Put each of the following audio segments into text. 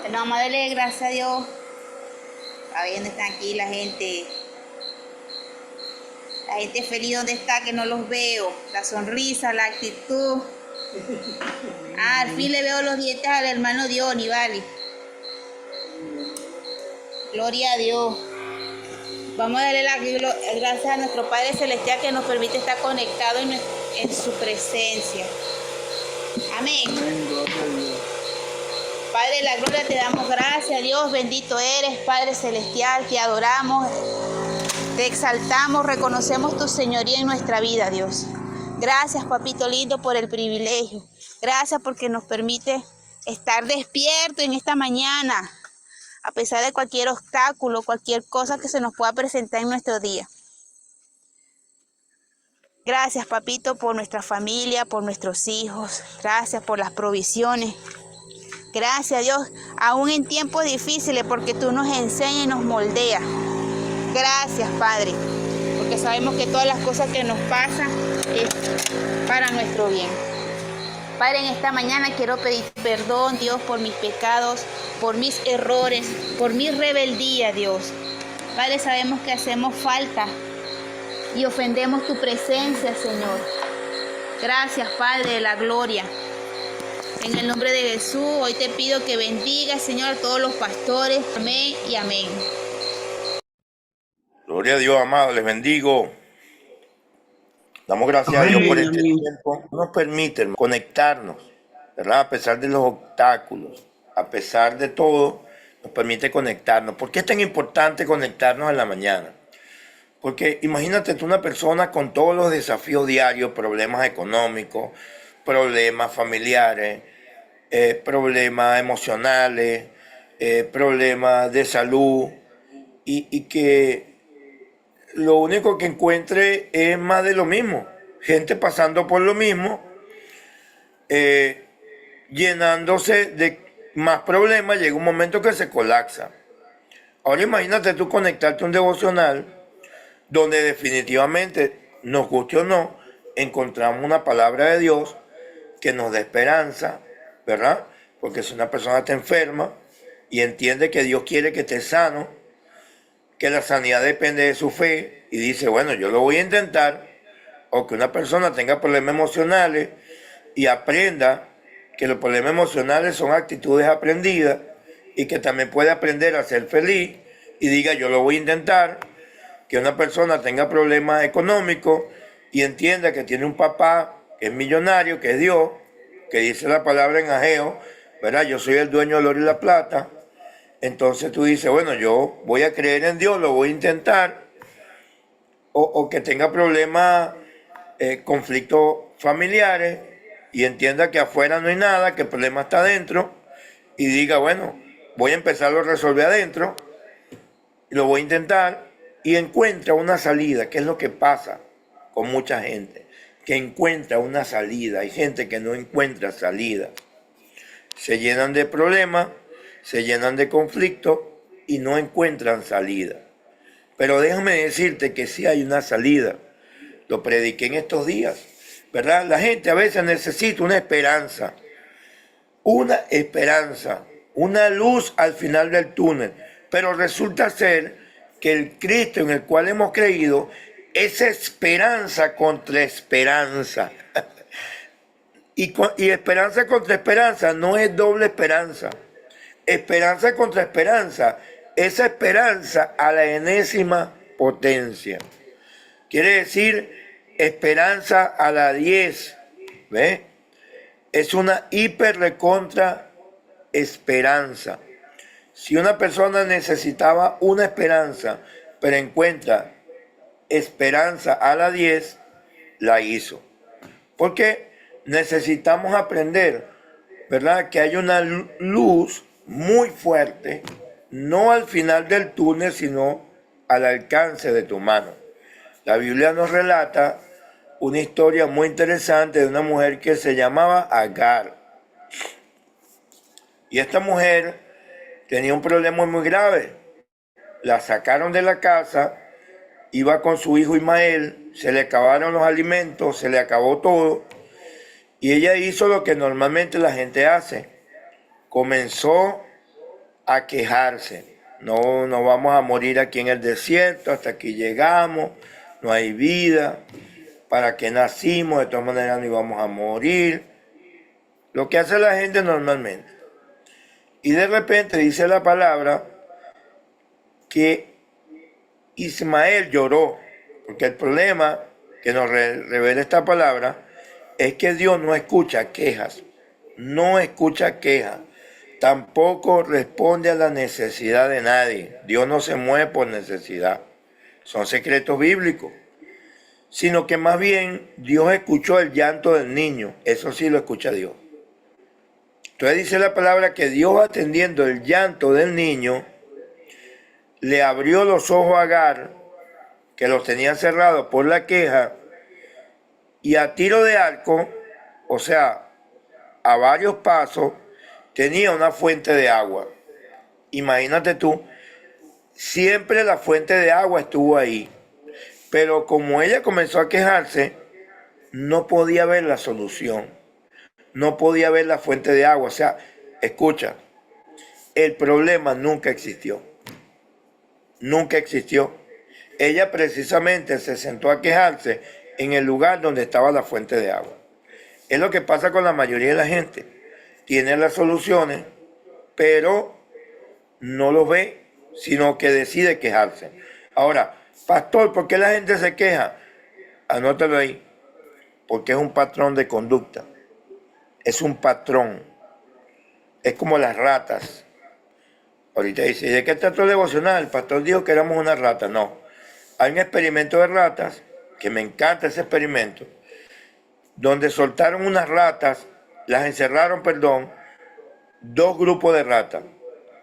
Bueno, vamos a darle gracias a Dios. A ver dónde están aquí la gente. La gente feliz donde está, que no los veo. La sonrisa, la actitud. Ah, al fin le veo los dientes al hermano Diony, vale. Gloria a Dios. Vamos a darle las gracias a nuestro Padre Celestial que nos permite estar conectados en su presencia. Amén. Padre de la gloria, te damos gracias, Dios, bendito eres, Padre Celestial, te adoramos, te exaltamos, reconocemos tu señoría en nuestra vida, Dios. Gracias, papito lindo, por el privilegio. Gracias porque nos permite estar despierto en esta mañana, a pesar de cualquier obstáculo, cualquier cosa que se nos pueda presentar en nuestro día. Gracias, papito, por nuestra familia, por nuestros hijos. Gracias por las provisiones. Gracias, Dios, aún en tiempos difíciles, porque tú nos enseñas y nos moldeas. Gracias, Padre, porque sabemos que todas las cosas que nos pasan es para nuestro bien. Padre, en esta mañana quiero pedir perdón, Dios, por mis pecados, por mis errores, por mi rebeldía, Dios. Padre, sabemos que hacemos falta y ofendemos tu presencia, Señor. Gracias, Padre de la gloria. En el nombre de Jesús, hoy te pido que bendiga, Señor, a todos los pastores. Amén y amén. Gloria a Dios, amado, les bendigo. Damos gracias a Dios por este tiempo. Nos permite conectarnos, ¿verdad? A pesar de los obstáculos, a pesar de todo, nos permite conectarnos. ¿Por qué es tan importante conectarnos en la mañana? Porque imagínate tú una persona con todos los desafíos diarios, problemas económicos, problemas familiares, problemas emocionales, problemas de salud, y que lo único que encuentre es más de lo mismo. Gente pasando por lo mismo, llenándose de más problemas, llega un momento que se colapsa. Ahora imagínate tú conectarte a un devocional donde definitivamente, nos guste o no, encontramos una palabra de Dios que nos da esperanza, ¿verdad? Porque si una persona está enferma y entiende que Dios quiere que esté sano, que la sanidad depende de su fe, y dice, bueno, yo lo voy a intentar, o que una persona tenga problemas emocionales y aprenda que los problemas emocionales son actitudes aprendidas y que también puede aprender a ser feliz y diga, yo lo voy a intentar, que una persona tenga problemas económicos y entienda que tiene un papá que es millonario, que es Dios, que dice la palabra en Ageo, ¿verdad? Yo soy el dueño del oro y la plata. Entonces tú dices, bueno, yo voy a creer en Dios, lo voy a intentar. O que tenga problemas, conflictos familiares y entienda que afuera no hay nada, que el problema está adentro y diga, bueno, voy a empezarlo a resolver adentro y lo voy a intentar y encuentra una salida, que es lo que pasa con mucha gente, que encuentra una salida. Hay gente que no encuentra salida. Se llenan de problemas, se llenan de conflictos y no encuentran salida. Pero déjame decirte que sí hay una salida. Lo prediqué en estos días, ¿verdad? La gente a veces necesita una esperanza, una luz al final del túnel. Pero resulta ser que el Cristo en el cual hemos creído es esperanza contra esperanza. Y esperanza contra esperanza no es doble esperanza. Esperanza contra esperanza, esa esperanza a la enésima potencia. Quiere decir esperanza a la 10. ¿Ve? Es una hiper recontra esperanza. Si una persona necesitaba una esperanza, pero encuentra esperanza a la 10, la hizo. Porque necesitamos aprender, ¿verdad? Que hay una luz muy fuerte, no al final del túnel, sino al alcance de tu mano. La Biblia nos relata una historia muy interesante de una mujer que se llamaba Agar. Y esta mujer tenía un problema muy grave. La sacaron de la casa, iba con su hijo Ismael, se le acabaron los alimentos, se le acabó todo. Y ella hizo lo que normalmente la gente hace. Comenzó a quejarse. No, no vamos a morir aquí en el desierto, hasta aquí llegamos, no hay vida, ¿para qué nacimos? De todas maneras no íbamos a morir. Lo que hace la gente normalmente. Y de repente dice la palabra que Ismael lloró, porque el problema que nos revela esta palabra es que Dios no escucha quejas, no escucha quejas, tampoco responde a la necesidad de nadie. Dios no se mueve por necesidad, son secretos bíblicos, sino que más bien Dios escuchó el llanto del niño, eso sí lo escucha Dios. Entonces dice la palabra que Dios, atendiendo el llanto del niño, le abrió los ojos a Agar, que los tenía cerrados por la queja, y a tiro de arco, o sea, a varios pasos, tenía una fuente de agua. Imagínate tú, siempre la fuente de agua estuvo ahí, pero como ella comenzó a quejarse, no podía ver la solución, no podía ver la fuente de agua. O sea, escucha, el problema nunca existió, nunca existió. Ella precisamente se sentó a quejarse en el lugar donde estaba la fuente de agua. Es lo que pasa con la mayoría de la gente. Tiene las soluciones, pero no lo ve, sino que decide quejarse. Ahora, pastor, ¿por qué la gente se queja? Anótalo ahí, porque es un patrón de conducta. Es un patrón. Es como las ratas. Ahorita dice, ¿de qué trata el devocional? El pastor dijo que éramos una rata. No. Hay un experimento de ratas, que me encanta ese experimento, donde soltaron unas ratas, las encerraron, dos grupos de ratas.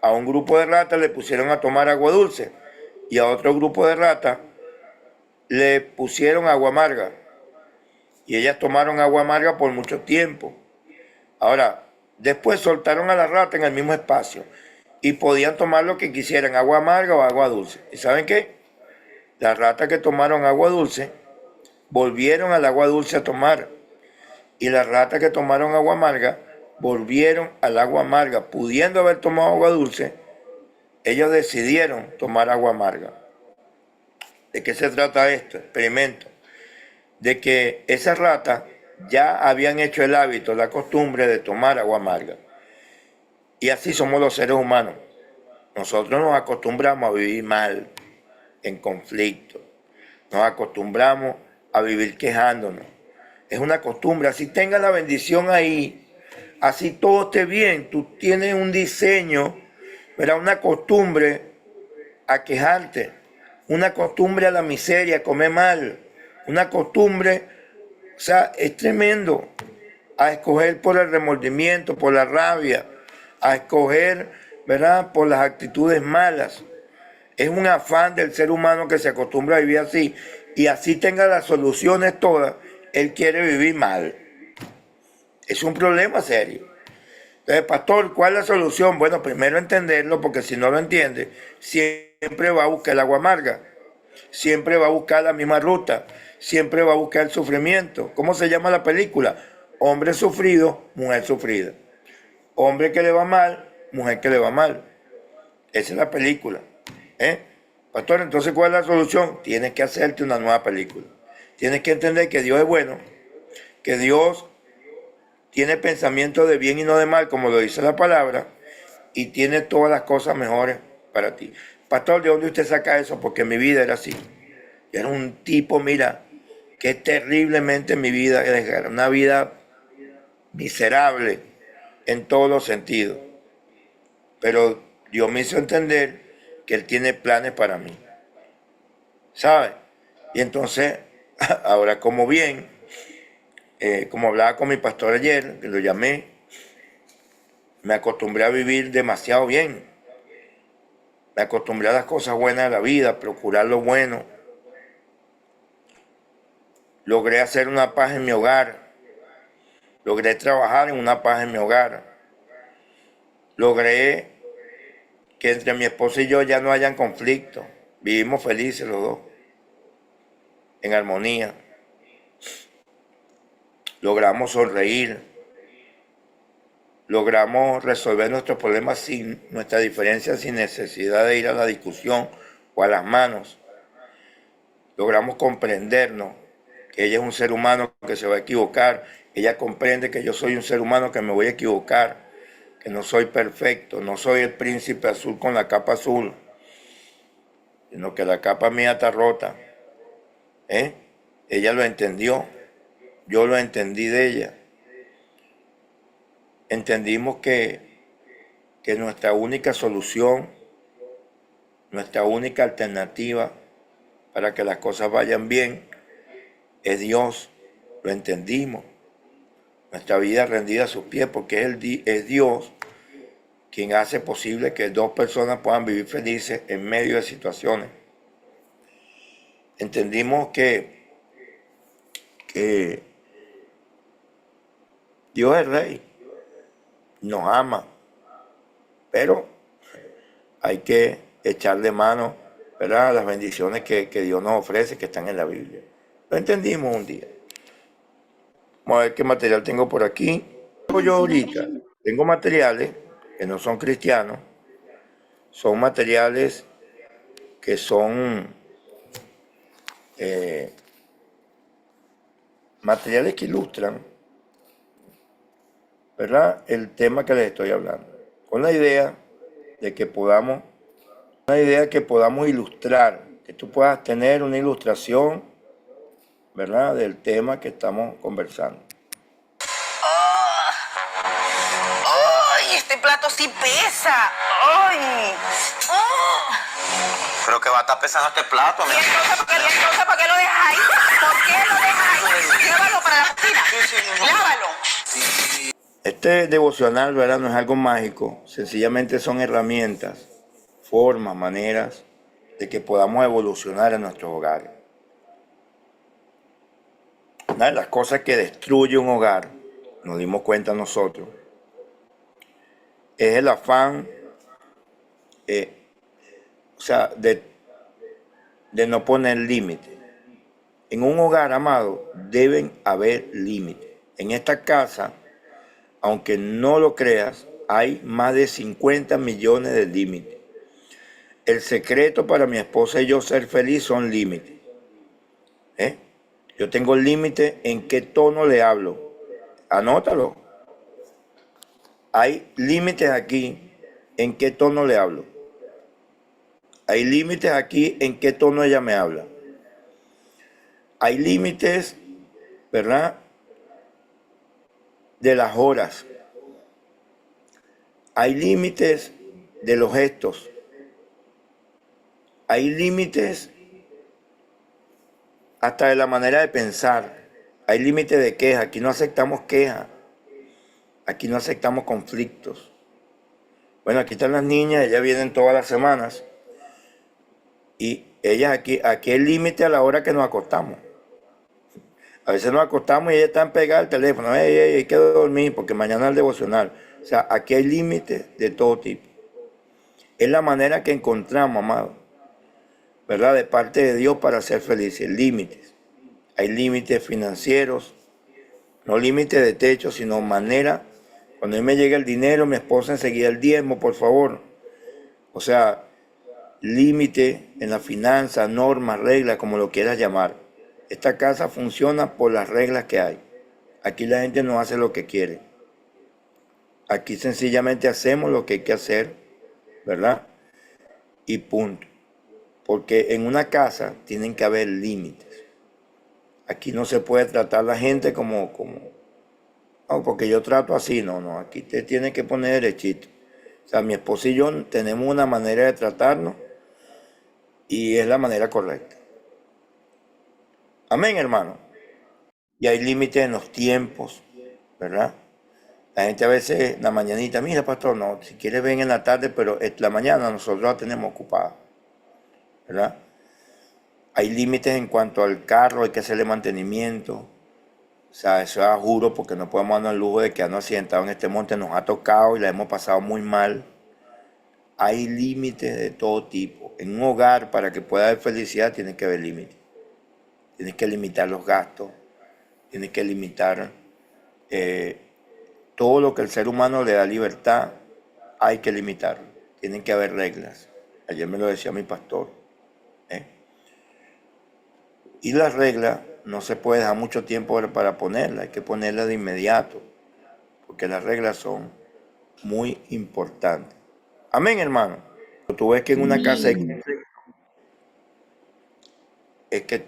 A un grupo de ratas le pusieron a tomar agua dulce y a otro grupo de ratas le pusieron agua amarga. Y ellas tomaron agua amarga por mucho tiempo. Ahora, después soltaron a la rata en el mismo espacio y podían tomar lo que quisieran, agua amarga o agua dulce. ¿Y saben qué? Las ratas que tomaron agua dulce volvieron al agua dulce a tomar, y las ratas que tomaron agua amarga volvieron al agua amarga. Pudiendo haber tomado agua dulce, ellos decidieron tomar agua amarga. ¿De qué se trata esto? Experimento. De que esas ratas ya habían hecho el hábito, la costumbre de tomar agua amarga. Y así somos los seres humanos. Nosotros nos acostumbramos a vivir mal, en conflicto. Nos acostumbramos a vivir quejándonos. Es una costumbre. Así tenga la bendición ahí, así todo esté bien, tú tienes un diseño, ¿verdad? Una costumbre a quejarte, una costumbre a la miseria, a comer mal, una costumbre, o sea, es tremendo, a escoger por el remordimiento, por la rabia, a escoger, ¿verdad?, por las actitudes malas. Es un afán del ser humano que se acostumbra a vivir así, y así tenga las soluciones todas, él quiere vivir mal. Es un problema serio. Entonces, pastor, ¿cuál es la solución? Bueno, primero entenderlo, porque si no lo entiende, siempre va a buscar el agua amarga, siempre va a buscar la misma ruta, siempre va a buscar el sufrimiento. ¿Cómo se llama la película? Hombre sufrido, mujer sufrida. Hombre que le va mal, mujer que le va mal. Esa es la película. Pastor, entonces, ¿cuál es la solución? Tienes que hacerte una nueva película. Tienes que entender que Dios es bueno, que Dios tiene pensamiento de bien y no de mal, como lo dice la palabra, y tiene todas las cosas mejores para ti. Pastor, ¿de dónde usted saca eso? Porque mi vida era así. Yo era un tipo, mira, que terriblemente mi vida era una vida miserable en todos los sentidos. Pero Dios me hizo entender que Él tiene planes para mí. ¿Sabe? Y entonces, ahora como bien, como hablaba con mi pastor ayer, que lo llamé, me acostumbré a vivir demasiado bien. Me acostumbré a las cosas buenas de la vida, a procurar lo bueno. Logré hacer una paz en mi hogar. Logré trabajar en una paz en mi hogar. Logré que entre mi esposa y yo ya no hayan conflicto. Vivimos felices los dos, en armonía. Logramos sonreír. logramos resolver nuestros problemas sin nuestra diferencia, sin necesidad de ir a la discusión o a las manos. Logramos comprendernos, que ella es un ser humano que se va a equivocar, ella comprende que yo soy un ser humano que me voy a equivocar, que no soy perfecto, no soy el príncipe azul con la capa azul, sino que la capa mía está rota. Ella lo entendió, yo lo entendí de ella. Entendimos que nuestra única solución, nuestra única alternativa para que las cosas vayan bien es Dios. Lo entendimos. Nuestra vida rendida a sus pies, porque es Dios quien hace posible que dos personas puedan vivir felices en medio de situaciones. Entendimos que Dios es Rey, nos ama, pero hay que echarle mano, ¿verdad?, a las bendiciones que Dios nos ofrece, que están en la Biblia. Lo entendimos un día. Vamos a ver qué material tengo por aquí. Yo ahorita tengo materiales que no son cristianos, son materiales que son materiales que ilustran, ¿verdad?, el tema que les estoy hablando, con la idea de que podamos ilustrar, que tú puedas tener una ilustración, ¿verdad?, del tema que estamos conversando. ¡Ay! Este plato sí pesa. ¡Ay! Creo que va a estar pesando este plato, ¿Y entonces por qué lo dejas ahí? ¿Por qué lo dejas ahí? Llévalo para la cocina. Lávalo. Este devocional, ¿verdad?, no es algo mágico, sencillamente son herramientas, formas, maneras de que podamos evolucionar en nuestros hogares. Una de las cosas que destruye un hogar, nos dimos cuenta nosotros, es el afán de no poner límites. En un hogar, amado, deben haber límites. En esta casa, aunque no lo creas, hay más de 50 millones de límites. El secreto para mi esposa y yo ser feliz son límites. Yo tengo límites en qué tono le hablo. Anótalo. Hay límites aquí en qué tono le hablo. Hay límites aquí en qué tono ella me habla. Hay límites, ¿verdad?, de las horas. Hay límites de los gestos. Hay límites hasta de la manera de pensar. Hay límites de queja. Aquí no aceptamos queja. Aquí no aceptamos conflictos. Bueno, aquí están las niñas, ellas vienen todas las semanas. Y ellas aquí hay límite a la hora que nos acostamos. A veces nos acostamos y ellas están pegadas al teléfono. Hay que dormir porque mañana es el devocional. O sea, aquí hay límites de todo tipo. Es la manera que encontramos, amado, ¿verdad?, de parte de Dios para ser felices. Límites. Hay límites financieros, no límites de techo, sino manera. Cuando a mí me llega el dinero, mi esposa enseguida el diezmo, por favor. O sea, límite en la finanza, normas, reglas, como lo quieras llamar. Esta casa funciona por las reglas que hay. Aquí la gente no hace lo que quiere. Aquí sencillamente hacemos lo que hay que hacer, ¿verdad? Y punto. Porque en una casa tienen que haber límites. Aquí no se puede tratar a la gente como no, porque yo trato así, no, aquí te tiene que poner derechito. O sea, mi esposo y yo tenemos una manera de tratarnos y es la manera correcta. Amén, hermano. Y hay límites en los tiempos, ¿verdad? La gente a veces en la mañanita, mira, pastor, no, si quieres ven en la tarde, pero la mañana nosotros la tenemos ocupada, ¿verdad? Hay límites en cuanto al carro, hay que hacerle mantenimiento. O sea, eso es a juro, porque no podemos darnos el lujo de quedarnos accidentados en este monte. Nos ha tocado y la hemos pasado muy mal. Hay límites de todo tipo. En un hogar, para que pueda haber felicidad, tiene que haber límites. Tienes que limitar los gastos. Tienes que limitar todo lo que el ser humano le da libertad, hay que limitarlo. Tienen que haber reglas. Ayer me lo decía mi pastor. Y las reglas no se puede dejar mucho tiempo para ponerlas, hay que ponerlas de inmediato, porque las reglas son muy importantes. Amén, hermano. Tú ves que en una casa es que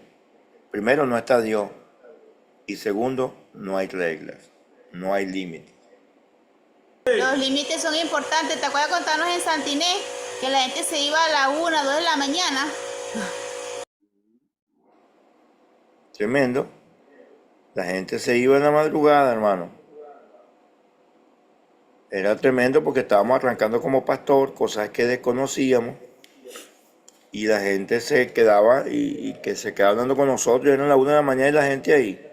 primero no está Dios y segundo no hay reglas, no hay límites. Los límites son importantes. ¿Te acuerdas contarnos en Santinés que la gente se iba a la 1, 2 de la mañana? Tremendo. La gente se iba en la madrugada, hermano. Era tremendo porque estábamos arrancando como pastor, cosas que desconocíamos. Y la gente se quedaba y que se quedaba hablando con nosotros. Eran las 1 de la mañana y la gente ahí.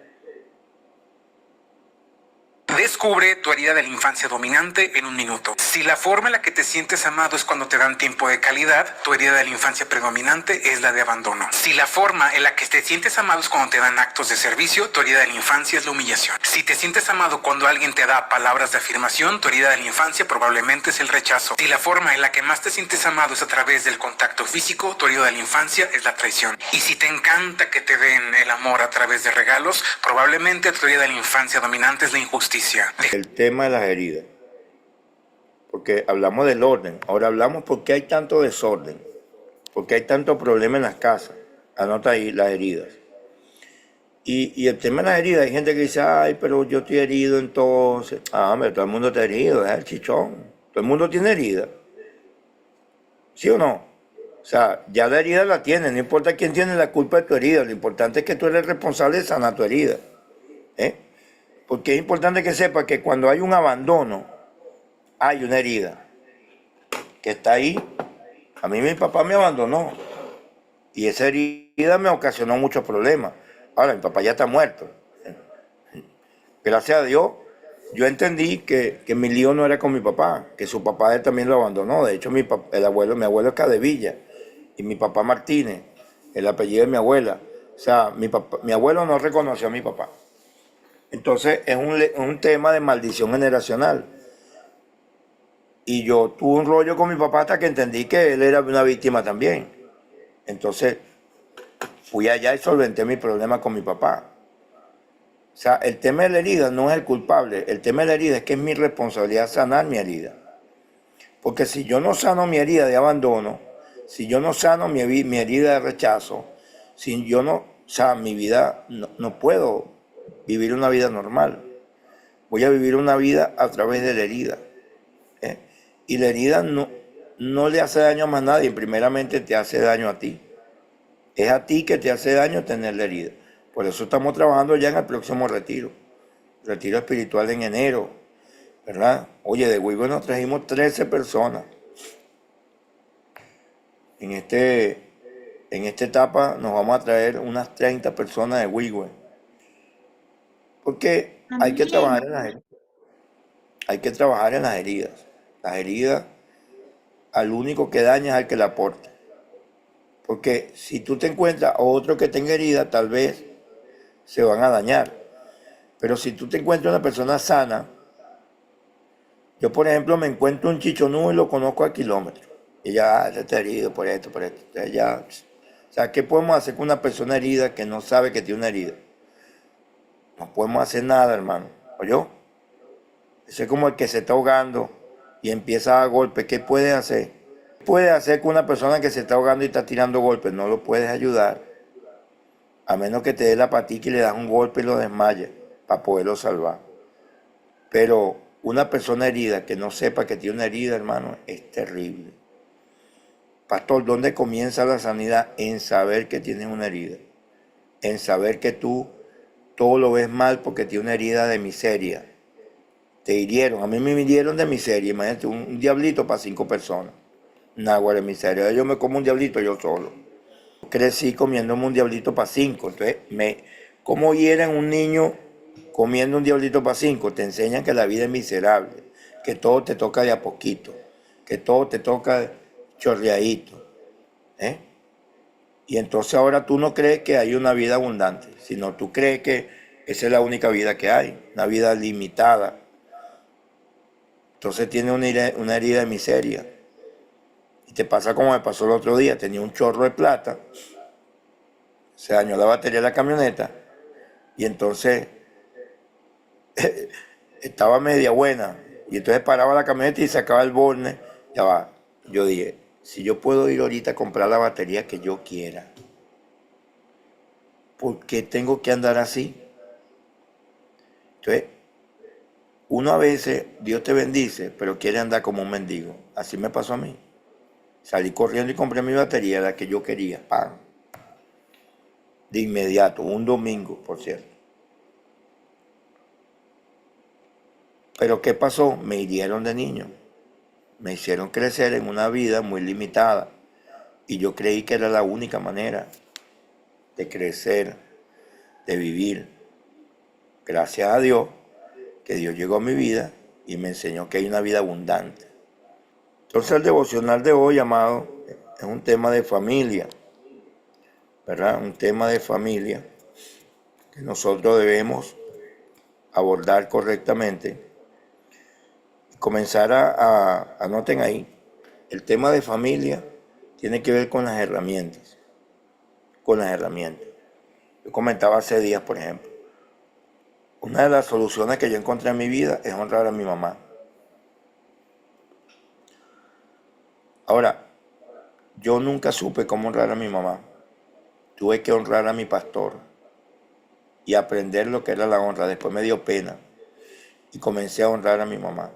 Descubre tu herida de la infancia dominante en un minuto. Si la forma en la que te sientes amado es cuando te dan tiempo de calidad, tu herida de la infancia predominante es la de abandono. Si la forma en la que te sientes amado es cuando te dan actos de servicio, tu herida de la infancia es la humillación. Si te sientes amado cuando alguien te da palabras de afirmación, tu herida de la infancia probablemente es el rechazo. Si la forma en la que más te sientes amado es a través del contacto físico, tu herida de la infancia es la traición. Y si te encanta que te den el amor a través de regalos, probablemente tu herida de la infancia dominante es la injusticia. El tema de las heridas. Porque hablamos del orden. Ahora hablamos por qué hay tanto desorden. Por qué hay tanto problema en las casas. Anota ahí las heridas. Y el tema de las heridas, hay gente que dice, ay, pero yo estoy herido entonces. Ah, hombre, todo el mundo está herido, es el chichón. Todo el mundo tiene herida. ¿Sí o no? O sea, ya la herida la tiene, no importa quién tiene la culpa de tu herida. Lo importante es que tú eres responsable de sanar tu herida. Porque es importante que sepa que cuando hay un abandono, hay una herida que está ahí. A mí mi papá me abandonó y esa herida me ocasionó muchos problemas. Ahora, mi papá ya está muerto. Gracias a Dios, yo entendí que mi lío no era con mi papá, que su papá él también lo abandonó. De hecho, mi abuelo es Cadevilla y mi papá Martínez, el apellido de mi abuela. O sea, mi abuelo no reconoció a mi papá. Entonces es un tema de maldición generacional. Y yo tuve un rollo con mi papá hasta que entendí que él era una víctima también. Entonces fui allá y solventé mi problema con mi papá. O sea, el tema de la herida no es el culpable. El tema de la herida es que es mi responsabilidad sanar mi herida. Porque si yo no sano mi herida de abandono, si yo no sano mi herida de rechazo, si yo no, o sea, mi vida no puedo vivir una vida normal. Voy a vivir una vida a través de la herida. Y la herida no le hace daño a más nadie, primeramente te hace daño a ti. Es a ti que te hace daño tener la herida. Por eso estamos trabajando ya en el próximo retiro espiritual en enero, ¿verdad? Oye, de Huigüe nos trajimos 13 personas. En esta etapa nos vamos a traer unas 30 personas de Huigüe. Porque hay que trabajar en las heridas. Hay que trabajar en las heridas. Las heridas, al único que daña es al que la aporta. Porque si tú te encuentras a otro que tenga herida, tal vez se van a dañar. Pero si tú te encuentras una persona sana, yo por ejemplo me encuentro un chichonú y lo conozco a kilómetros. Y ya, está herido por esto, por esto. Entonces ya, o sea, ¿qué podemos hacer con una persona herida que no sabe que tiene una herida? No podemos hacer nada, hermano. ¿Oyó? Ese es como el que se está ahogando y empieza a dar golpes. ¿Qué puedes hacer? ¿Qué puedes hacer con una persona que se está ahogando y está tirando golpes? No lo puedes ayudar. A menos que te dé la patica y le das un golpe y lo desmayes para poderlo salvar. Pero una persona herida que no sepa que tiene una herida, hermano, es terrible. Pastor, ¿dónde comienza la sanidad? En saber que tienes una herida. En saber que tú todo lo ves mal porque tienes una herida de miseria. Te hirieron. A mí me hirieron de miseria. Imagínate, un diablito para 5 personas. Náguara de miseria. Yo me como un diablito yo solo. Crecí comiéndome un diablito para 5. Entonces, ¿cómo hieren un niño comiendo un diablito para 5? Te enseñan que la vida es miserable, que todo te toca de a poquito, que todo te toca chorreadito. Y entonces ahora tú no crees que hay una vida abundante, sino tú crees que esa es la única vida que hay, una vida limitada. Entonces tiene una herida de miseria. Y te pasa como me pasó el otro día. Tenía un chorro de plata. Se dañó la batería de la camioneta. Y entonces estaba media buena. Y entonces paraba la camioneta y sacaba el borne. Ya va. Yo dije, si yo puedo ir ahorita a comprar la batería que yo quiera, ¿por qué tengo que andar así? Entonces, uno a veces, Dios te bendice, pero quiere andar como un mendigo. Así me pasó a mí. Salí corriendo y compré mi batería, la que yo quería. ¡Pam! De inmediato, un domingo, por cierto. Pero ¿qué pasó? Me hirieron de niño. Me hicieron crecer en una vida muy limitada. Y yo creí que era la única manera de crecer, de vivir. Gracias a Dios, que Dios llegó a mi vida y me enseñó que hay una vida abundante. Entonces el devocional de hoy, amado, es un tema de familia, ¿verdad? Un tema de familia que nosotros debemos abordar correctamente. Comenzar anoten ahí, el tema de familia tiene que ver con las herramientas, Yo comentaba hace días, por ejemplo, una de las soluciones que yo encontré en mi vida es honrar a mi mamá. Ahora, yo nunca supe cómo honrar a mi mamá. Tuve que honrar a mi pastor y aprender lo que era la honra. Después me dio pena y comencé a honrar a mi mamá.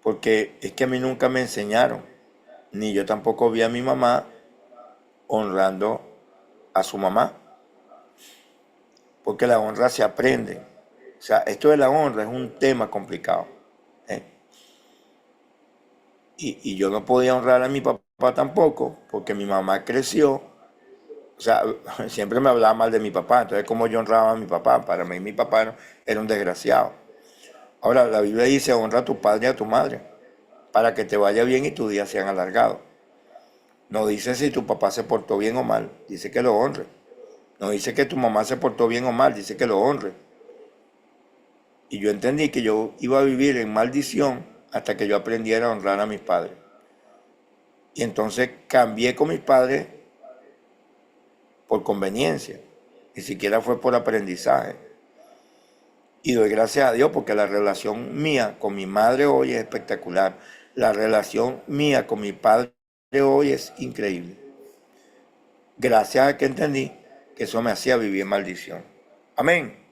Porque es que a mí nunca me enseñaron, ni yo tampoco vi a mi mamá honrando a su mamá. Porque la honra se aprende. O sea, esto de la honra es un tema complicado. Y yo no podía honrar a mi papá tampoco, porque mi mamá creció. O sea, siempre me hablaba mal de mi papá. Entonces, ¿cómo yo honraba a mi papá? Para mí, mi papá era un desgraciado. Ahora, la Biblia dice, honra a tu padre y a tu madre, para que te vaya bien y tus días sean alargados. No dice si tu papá se portó bien o mal, dice que lo honre. No dice que tu mamá se portó bien o mal, dice que lo honre. Y yo entendí que yo iba a vivir en maldición hasta que yo aprendiera a honrar a mis padres. Y entonces cambié con mis padres por conveniencia, ni siquiera fue por aprendizaje. Y doy gracias a Dios porque la relación mía con mi madre hoy es espectacular. La relación mía con mi padre hoy es increíble. Gracias a que entendí que eso me hacía vivir en maldición. Amén.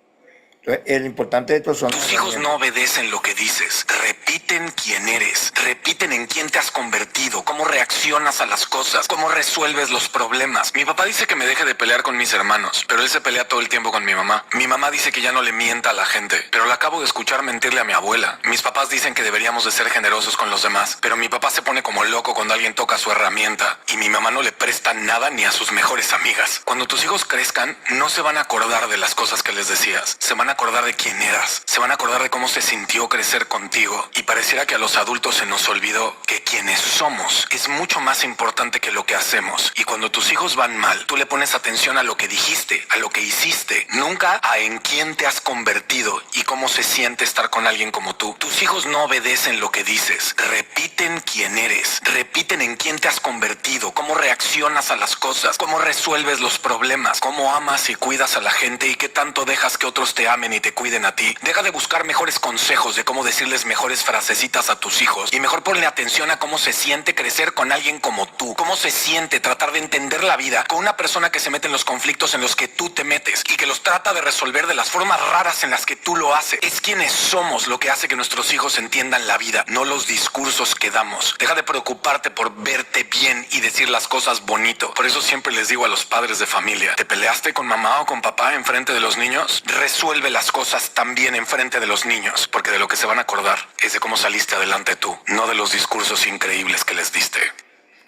Entonces, el importante de esto son... Tus hijos no obedecen lo que dices, repiten quién eres, repiten en quién te has convertido, cómo reaccionas a las cosas, cómo resuelves los problemas. Mi papá dice que me deje de pelear con mis hermanos, pero él se pelea todo el tiempo con mi mamá. Mi mamá dice que ya no le mienta a la gente, pero la acabo de escuchar mentirle a mi abuela. Mis papás dicen que deberíamos de ser generosos con los demás, pero mi papá se pone como loco cuando alguien toca su herramienta y mi mamá no le presta nada ni a sus mejores amigas. Cuando tus hijos crezcan, no se van a acordar de las cosas que les decías, se van a acordar de quién eras, se van a acordar de cómo se sintió crecer contigo y pareciera que a los adultos se nos olvidó que quienes somos es mucho más importante que lo que hacemos. Y cuando tus hijos van mal, tú le pones atención a lo que dijiste, a lo que hiciste, nunca a en quién te has convertido y cómo se siente estar con alguien como tú. Tus hijos no obedecen lo que dices, repiten quién eres, repiten en quién te has convertido, cómo reaccionas a las cosas, cómo resuelves los problemas, cómo amas y cuidas a la gente y qué tanto dejas que otros te amen y te cuiden a ti. Deja de buscar mejores consejos de cómo decirles mejores frasecitas a tus hijos y mejor ponle atención a cómo se siente crecer con alguien como tú, cómo se siente tratar de entender la vida con una persona que se mete en los conflictos en los que tú te metes y que los trata de resolver de las formas raras en las que tú lo haces. Es quienes somos lo que hace que nuestros hijos entiendan la vida, no los discursos que damos. Deja de preocuparte por verte bien y decir las cosas bonito. Por eso siempre les digo a los padres de familia, ¿te peleaste con mamá o con papá enfrente de los niños? Resuelve las cosas también enfrente de los niños, porque de lo que se van a acordar es de cómo saliste adelante tú, no de los discursos increíbles que les diste.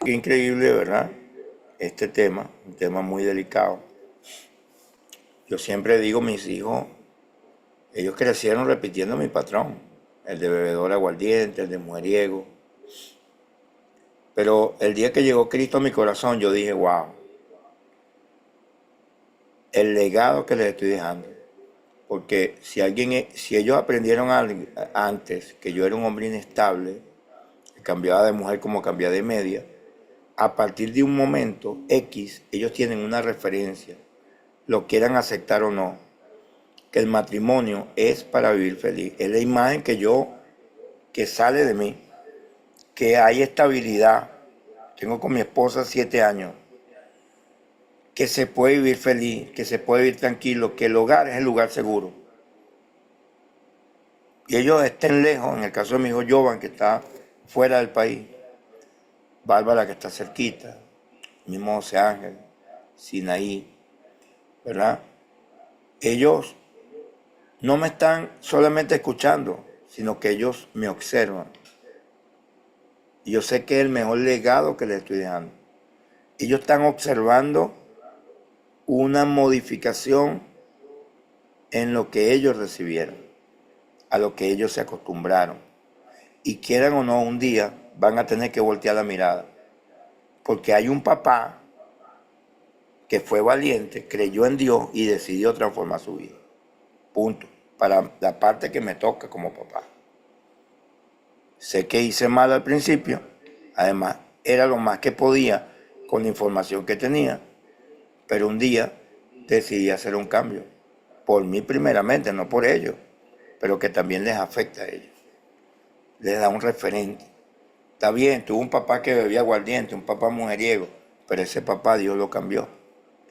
Qué increíble, ¿verdad? Este tema, un tema muy delicado. Yo siempre digo, mis hijos, ellos crecieron repitiendo mi patrón, el de bebedor aguardiente, el de mujeriego. Pero el día que llegó Cristo a mi corazón, yo dije, wow, el legado que les estoy dejando. Porque si ellos aprendieron antes que yo era un hombre inestable, que cambiaba de mujer como cambiaba de media, a partir de un momento X, ellos tienen una referencia, lo quieran aceptar o no, que el matrimonio es para vivir feliz. Es la imagen que sale de mí, que hay estabilidad. Tengo con mi esposa 7 años, que se puede vivir feliz, que se puede vivir tranquilo, que el hogar es el lugar seguro. Y ellos estén lejos, en el caso de mi hijo Jovan, que está fuera del país, Bárbara, que está cerquita, mismo José Ángel, Sinaí, ¿verdad? Ellos no me están solamente escuchando, sino que ellos me observan. Y yo sé que es el mejor legado que les estoy dejando. Ellos están observando una modificación en lo que ellos recibieron, a lo que ellos se acostumbraron. Y quieran o no, un día van a tener que voltear la mirada. Porque hay un papá que fue valiente, creyó en Dios y decidió transformar su vida. Punto. Para la parte que me toca como papá. Sé que hice mal al principio, además era lo más que podía con la información que tenía, pero un día decidí hacer un cambio, por mí primeramente, no por ellos, pero que también les afecta a ellos, les da un referente. Está bien, tuvo un papá que bebía aguardiente, un papá mujeriego, pero ese papá Dios lo cambió.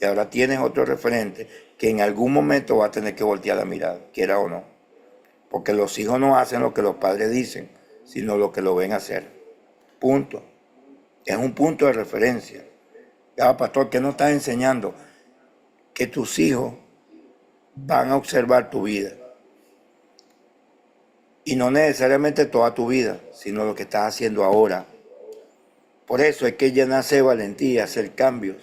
Y ahora tienes otro referente que en algún momento va a tener que voltear la mirada, quiera o no. Porque los hijos no hacen lo que los padres dicen, sino lo que lo ven hacer. Punto. Es un punto de referencia. Ya, pastor, ¿qué nos estás enseñando? Que tus hijos van a observar tu vida. Y no necesariamente toda tu vida, sino lo que estás haciendo ahora. Por eso es que llenarse de valentía, hacer cambios.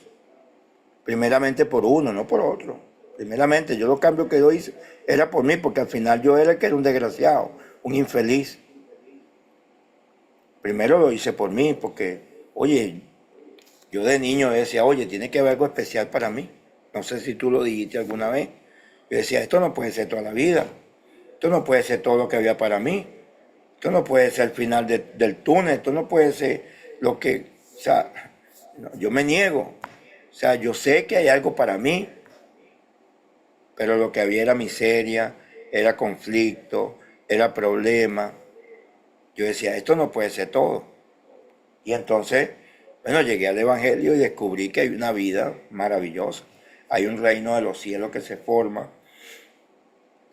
Primeramente por uno, no por otro. Primeramente, yo los cambios que yo hice era por mí, porque al final yo era el que era un desgraciado, un infeliz. Primero lo hice por mí, porque, oye, yo de niño decía, oye, tiene que haber algo especial para mí. No sé si tú lo dijiste alguna vez. Yo decía, esto no puede ser toda la vida. Esto no puede ser todo lo que había para mí. Esto no puede ser el final del túnel. Esto no puede ser lo que... O sea, no, yo me niego. O sea, yo sé que hay algo para mí, pero lo que había era miseria, era conflicto, era problema. Yo decía, esto no puede ser todo. Y entonces, bueno, llegué al Evangelio y descubrí que hay una vida maravillosa. Hay un reino de los cielos que se forma.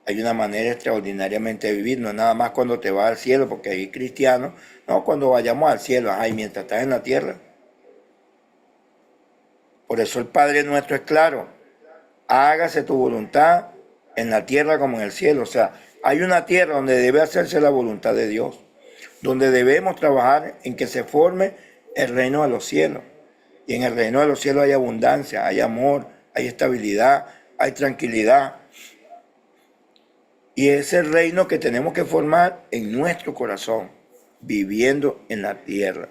Hay una manera extraordinariamente de vivir. No es nada más cuando te vas al cielo, porque hay cristianos. No, cuando vayamos al cielo, ay, mientras estás en la tierra. Por eso el Padre nuestro es claro. Hágase tu voluntad en la tierra como en el cielo. O sea, hay una tierra donde debe hacerse la voluntad de Dios, donde debemos trabajar en que se forme el reino de los cielos. Y en el reino de los cielos hay abundancia, hay amor, hay estabilidad, hay tranquilidad. Y es el reino que tenemos que formar en nuestro corazón, viviendo en la tierra.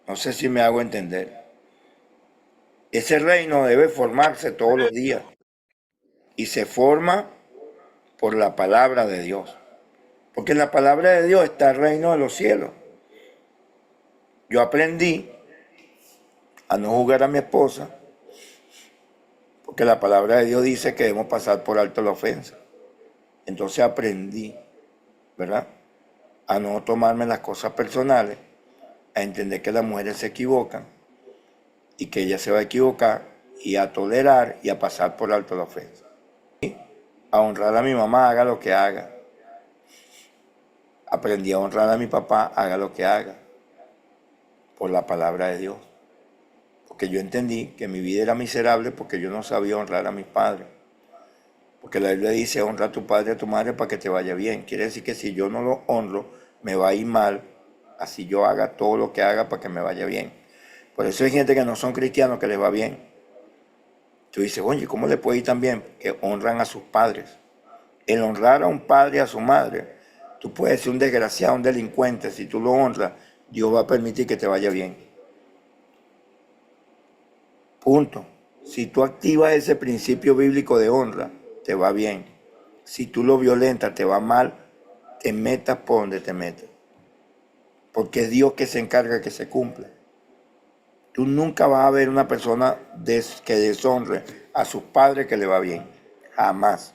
No sé si me hago entender. Ese reino debe formarse todos los días. Y se forma por la palabra de Dios. Porque en la palabra de Dios está el reino de los cielos. Yo aprendí a no jugar a mi esposa, porque la palabra de Dios dice que debemos pasar por alto la ofensa. Entonces aprendí, ¿verdad?, a no tomarme las cosas personales, a entender que las mujeres se equivocan y que ella se va a equivocar, y a tolerar y a pasar por alto la ofensa. Y a honrar a mi mamá, haga lo que haga. Aprendí a honrar a mi papá, haga lo que haga, por la palabra de Dios. Porque yo entendí que mi vida era miserable porque yo no sabía honrar a mis padres. Porque la Biblia dice, honra a tu padre y a tu madre para que te vaya bien. Quiere decir que si yo no lo honro, me va a ir mal, así yo haga todo lo que haga para que me vaya bien. Por eso hay gente que no son cristianos que les va bien. Tú dices, oye, ¿cómo le puede ir tan bien? Que honran a sus padres. El honrar a un padre y a su madre, tú puedes ser un desgraciado, un delincuente. Si tú lo honras, Dios va a permitir que te vaya bien. Punto. Si tú activas ese principio bíblico de honra, te va bien. si tú lo violentas, te va mal, te metas por donde te metas. Porque es Dios que se encarga que se cumpla. Tú nunca vas a ver una persona que deshonre a sus padres que le va bien. Jamás.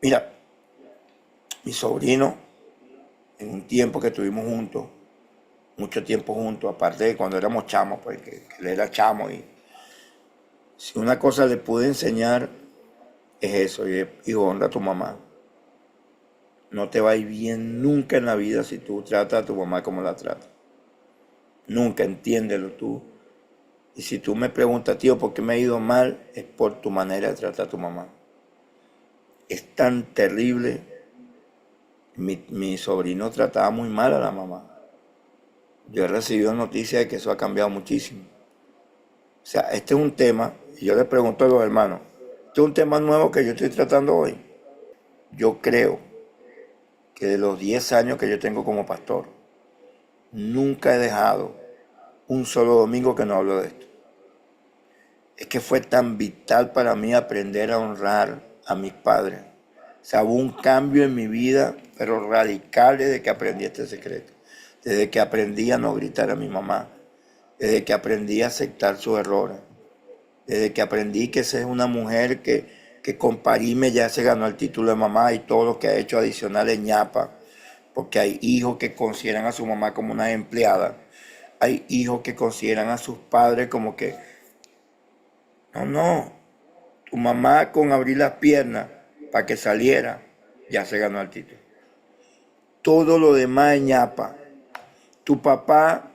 Mira, mi sobrino, en un tiempo que estuvimos juntos, mucho tiempo juntos, aparte de cuando éramos chamos, pues que él era chamo, y si una cosa le pude enseñar es eso, y honra a tu mamá. No te va a ir bien nunca en la vida si tú tratas a tu mamá como la tratas. Nunca, entiéndelo tú. Y si tú me preguntas, tío, ¿por qué me ha ido mal? Es por tu manera de tratar a tu mamá. Es tan terrible. Mi sobrino trataba muy mal a la mamá. Yo he recibido noticias de que eso ha cambiado muchísimo. O sea, este es un tema, y yo le pregunto a los hermanos, este es un tema nuevo que yo estoy tratando hoy. Yo creo que de los 10 años que yo tengo como pastor, nunca he dejado un solo domingo que no hablo de esto. Es que fue tan vital para mí aprender a honrar a mis padres. O sea, hubo un cambio en mi vida, pero radical desde que aprendí este secreto. Desde que aprendí a no gritar a mi mamá. Desde que aprendí a aceptar sus errores. Desde que aprendí que esa es una mujer que con parime ya se ganó el título de mamá, y todo lo que ha hecho adicional es ñapa. Porque hay hijos que consideran a su mamá como una empleada. Hay hijos que consideran a sus padres como que, no, tu mamá con abrir las piernas para que saliera, ya se ganó el título. Todo lo demás es ñapa. Tu papá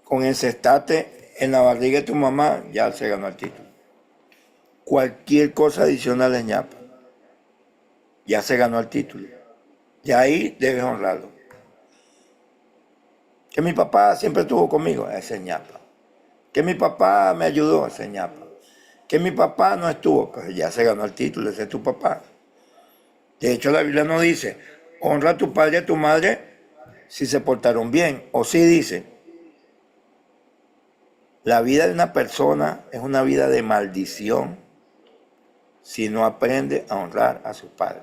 con encestarte en la barriga de tu mamá, ya se ganó el título. Cualquier cosa adicional es ñapa. Ya se ganó el título. Ya ahí debes honrarlo. Que mi papá siempre estuvo conmigo, ese es ñapa. Que mi papá me ayudó, ese es ñapa. Que mi papá no estuvo, pues ya se ganó el título, ese es tu papá. De hecho, la Biblia no dice, honra a tu padre y a tu madre si se portaron bien. O sí dice, la vida de una persona es una vida de maldición si no aprende a honrar a sus padres.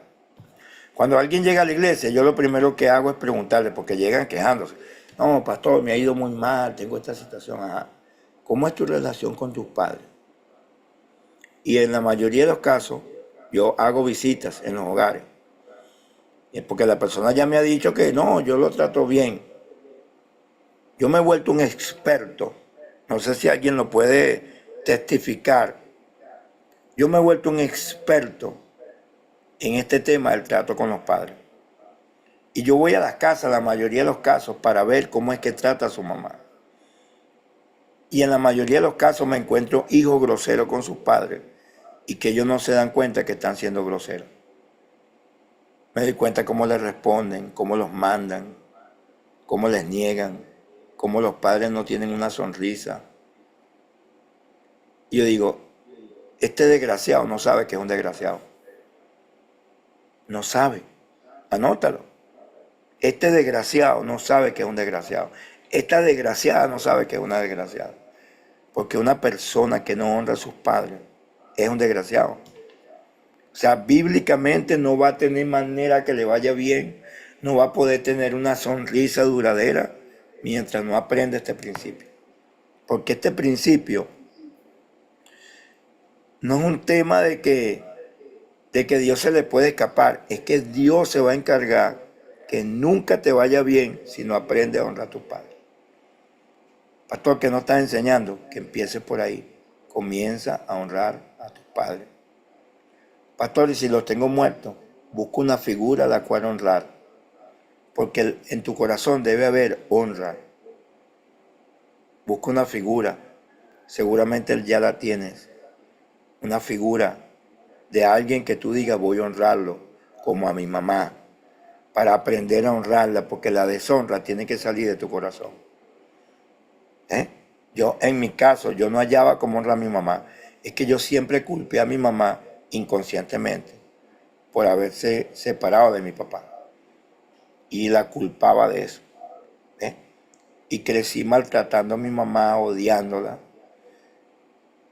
Cuando alguien llega a la iglesia, yo lo primero que hago es preguntarle, porque llegan quejándose. No, pastor, me ha ido muy mal, tengo esta situación. Ajá. ¿Cómo es tu relación con tus padres? Y en la mayoría de los casos, yo hago visitas en los hogares. Porque la persona ya me ha dicho que no, yo lo trato bien. Yo me he vuelto un experto. No sé si alguien lo puede testificar. Yo me he vuelto un experto en este tema del trato con los padres. Y yo voy a las casas, la mayoría de los casos, para ver cómo es que trata a su mamá. Y en la mayoría de los casos me encuentro hijos groseros con sus padres y que ellos no se dan cuenta que están siendo groseros. Me doy cuenta cómo les responden, cómo los mandan, cómo les niegan, cómo los padres no tienen una sonrisa. Y yo digo, este desgraciado no sabe que es un desgraciado. No sabe. Anótalo. Este desgraciado no sabe que es un desgraciado. Esta desgraciada no sabe que es una desgraciada. Porque una persona que no honra a sus padres es un desgraciado. O sea, bíblicamente no va a tener manera que le vaya bien, no va a poder tener una sonrisa duradera mientras no aprenda este principio. Porque este principio no es un tema de que Dios se le puede escapar, es que Dios se va a encargar que nunca te vaya bien si no aprendes a honrar a tus padres. Pastor, que no estás enseñando, que empieces por ahí. Comienza a honrar a tus padres. Pastor, y si los tengo muertos, busca una figura a la cual honrar. Porque en tu corazón debe haber honra. Busca una figura. Seguramente ya la tienes. Una figura de alguien que tú digas, voy a honrarlo, como a mi mamá, para aprender a honrarla, porque la deshonra tiene que salir de tu corazón. Yo, en mi caso, yo no hallaba cómo honrar a mi mamá. Es que yo siempre culpé a mi mamá inconscientemente por haberse separado de mi papá. Y la culpaba de eso. Y crecí maltratando a mi mamá, odiándola.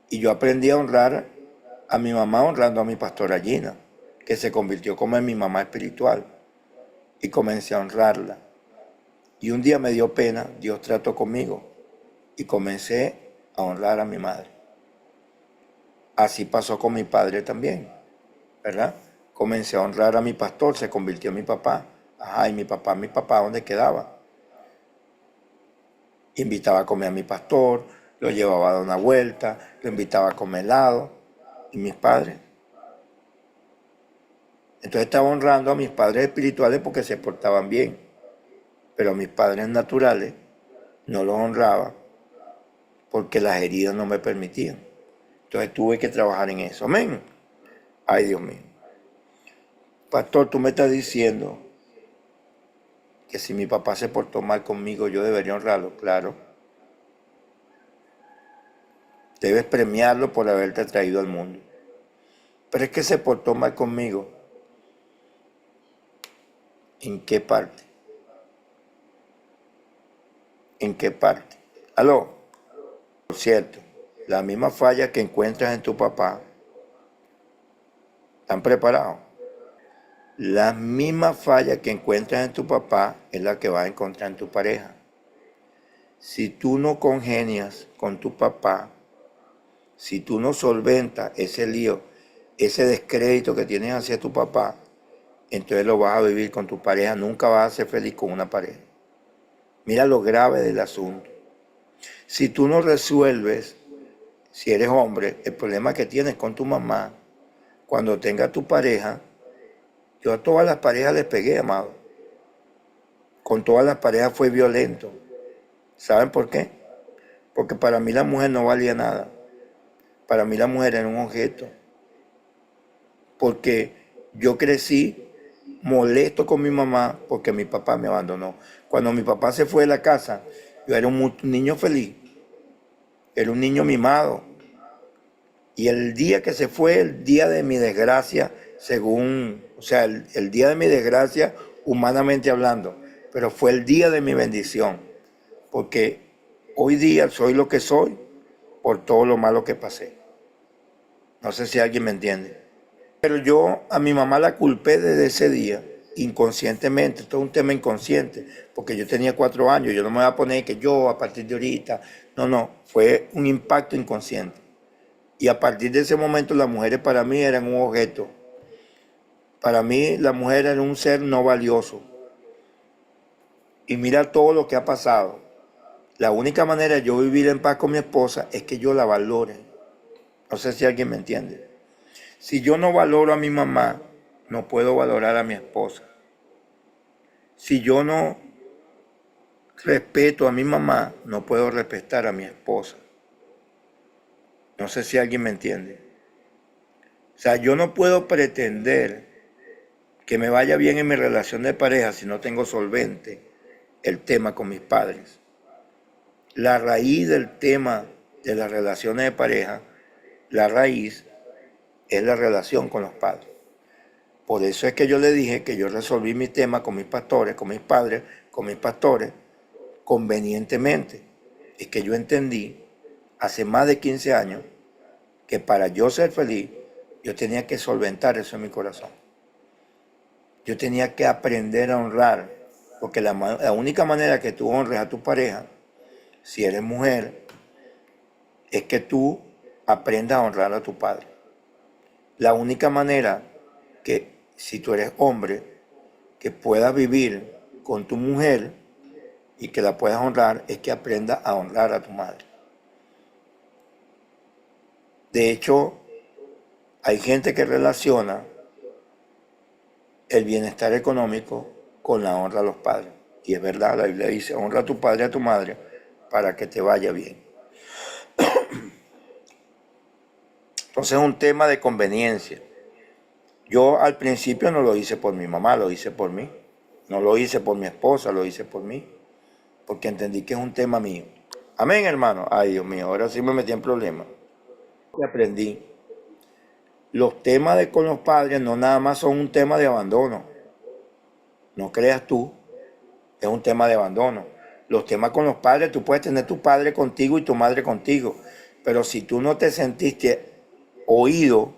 Y yo aprendí a honrar a mi mamá honrando a mi pastora Gina, que se convirtió como en mi mamá espiritual, y comencé a honrarla. Y un día me dio pena, Dios trató conmigo y comencé a honrar a mi madre. Así pasó con mi padre también, ¿verdad? Comencé a honrar a mi pastor, se convirtió en mi papá. Ajá, y mi papá, ¿dónde quedaba? Invitaba a comer a mi pastor, lo llevaba a dar una vuelta, lo invitaba a comer helado. ¿Y mis padres? Entonces estaba honrando a mis padres espirituales porque se portaban bien, pero a mis padres naturales no los honraba porque las heridas no me permitían. Entonces tuve que trabajar en eso. Amén. Ay, Dios mío. Pastor, tú me estás diciendo que si mi papá se portó mal conmigo, yo debería honrarlo. Claro. Debes premiarlo por haberte traído al mundo. Pero es que se portó mal conmigo. ¿En qué parte? ¿En qué parte? Aló. Por cierto, la misma falla que encuentras en tu papá, ¿están preparados? La misma falla que encuentras en tu papá es la que vas a encontrar en tu pareja. Si tú no congenias con tu papá, si tú no solventas ese lío, ese descrédito que tienes hacia tu papá, entonces lo vas a vivir con tu pareja, nunca vas a ser feliz con una pareja. Mira lo grave del asunto. Si tú no resuelves, si eres hombre, el problema que tienes con tu mamá, cuando tengas tu pareja, yo a todas las parejas les pegué, amado. Con todas las parejas fue violento. ¿Saben por qué? Porque para mí la mujer no valía nada. Para mí la mujer era un objeto. Porque yo crecí molesto con mi mamá porque mi papá me abandonó. Cuando mi papá se fue de la casa, yo era un niño feliz. Era un niño mimado. Y el día que se fue, el día de mi desgracia, el día de mi desgracia, humanamente hablando, pero fue el día de mi bendición. Porque hoy día soy lo que soy por todo lo malo que pasé. No sé si alguien me entiende. Pero yo a mi mamá la culpé desde ese día, inconscientemente. Esto es un tema inconsciente, porque yo tenía 4 años. Yo no me voy a poner que yo a partir de ahorita. No, fue un impacto inconsciente. Y a partir de ese momento las mujeres para mí eran un objeto. Para mí la mujer era un ser no valioso. Y mira todo lo que ha pasado. La única manera de yo vivir en paz con mi esposa es que yo la valore. No sé si alguien me entiende. Si yo no valoro a mi mamá, no puedo valorar a mi esposa. Si yo no respeto a mi mamá, no puedo respetar a mi esposa. No sé si alguien me entiende. O sea, yo no puedo pretender que me vaya bien en mi relación de pareja si no tengo solvente el tema con mis padres. La raíz del tema de las relaciones de pareja, la raíz es la relación con los padres. Por eso es que yo le dije que yo resolví mi tema con mis pastores, con mis padres, con mis pastores, convenientemente. Es que yo entendí hace más de 15 años que para yo ser feliz, yo tenía que solventar eso en mi corazón. Yo tenía que aprender a honrar, porque la única manera que tú honres a tu pareja, si eres mujer, es que tú aprendas a honrar a tu padre. La única manera que, si tú eres hombre, que puedas vivir con tu mujer y que la puedas honrar, es que aprendas a honrar a tu madre. De hecho, hay gente que relaciona el bienestar económico con la honra a los padres. Y es verdad, la Biblia dice, honra a tu padre y a tu madre para que te vaya bien. Entonces es un tema de conveniencia. Yo al principio no lo hice por mi mamá, lo hice por mí. No lo hice por mi esposa, lo hice por mí. Porque entendí que es un tema mío. Amén, hermano. Ay, Dios mío, ahora sí me metí en problemas. Y aprendí. Los temas con los padres no nada más son un tema de abandono. No creas tú, es un tema de abandono. Los temas con los padres, tú puedes tener tu padre contigo y tu madre contigo. Pero si tú no te sentiste oído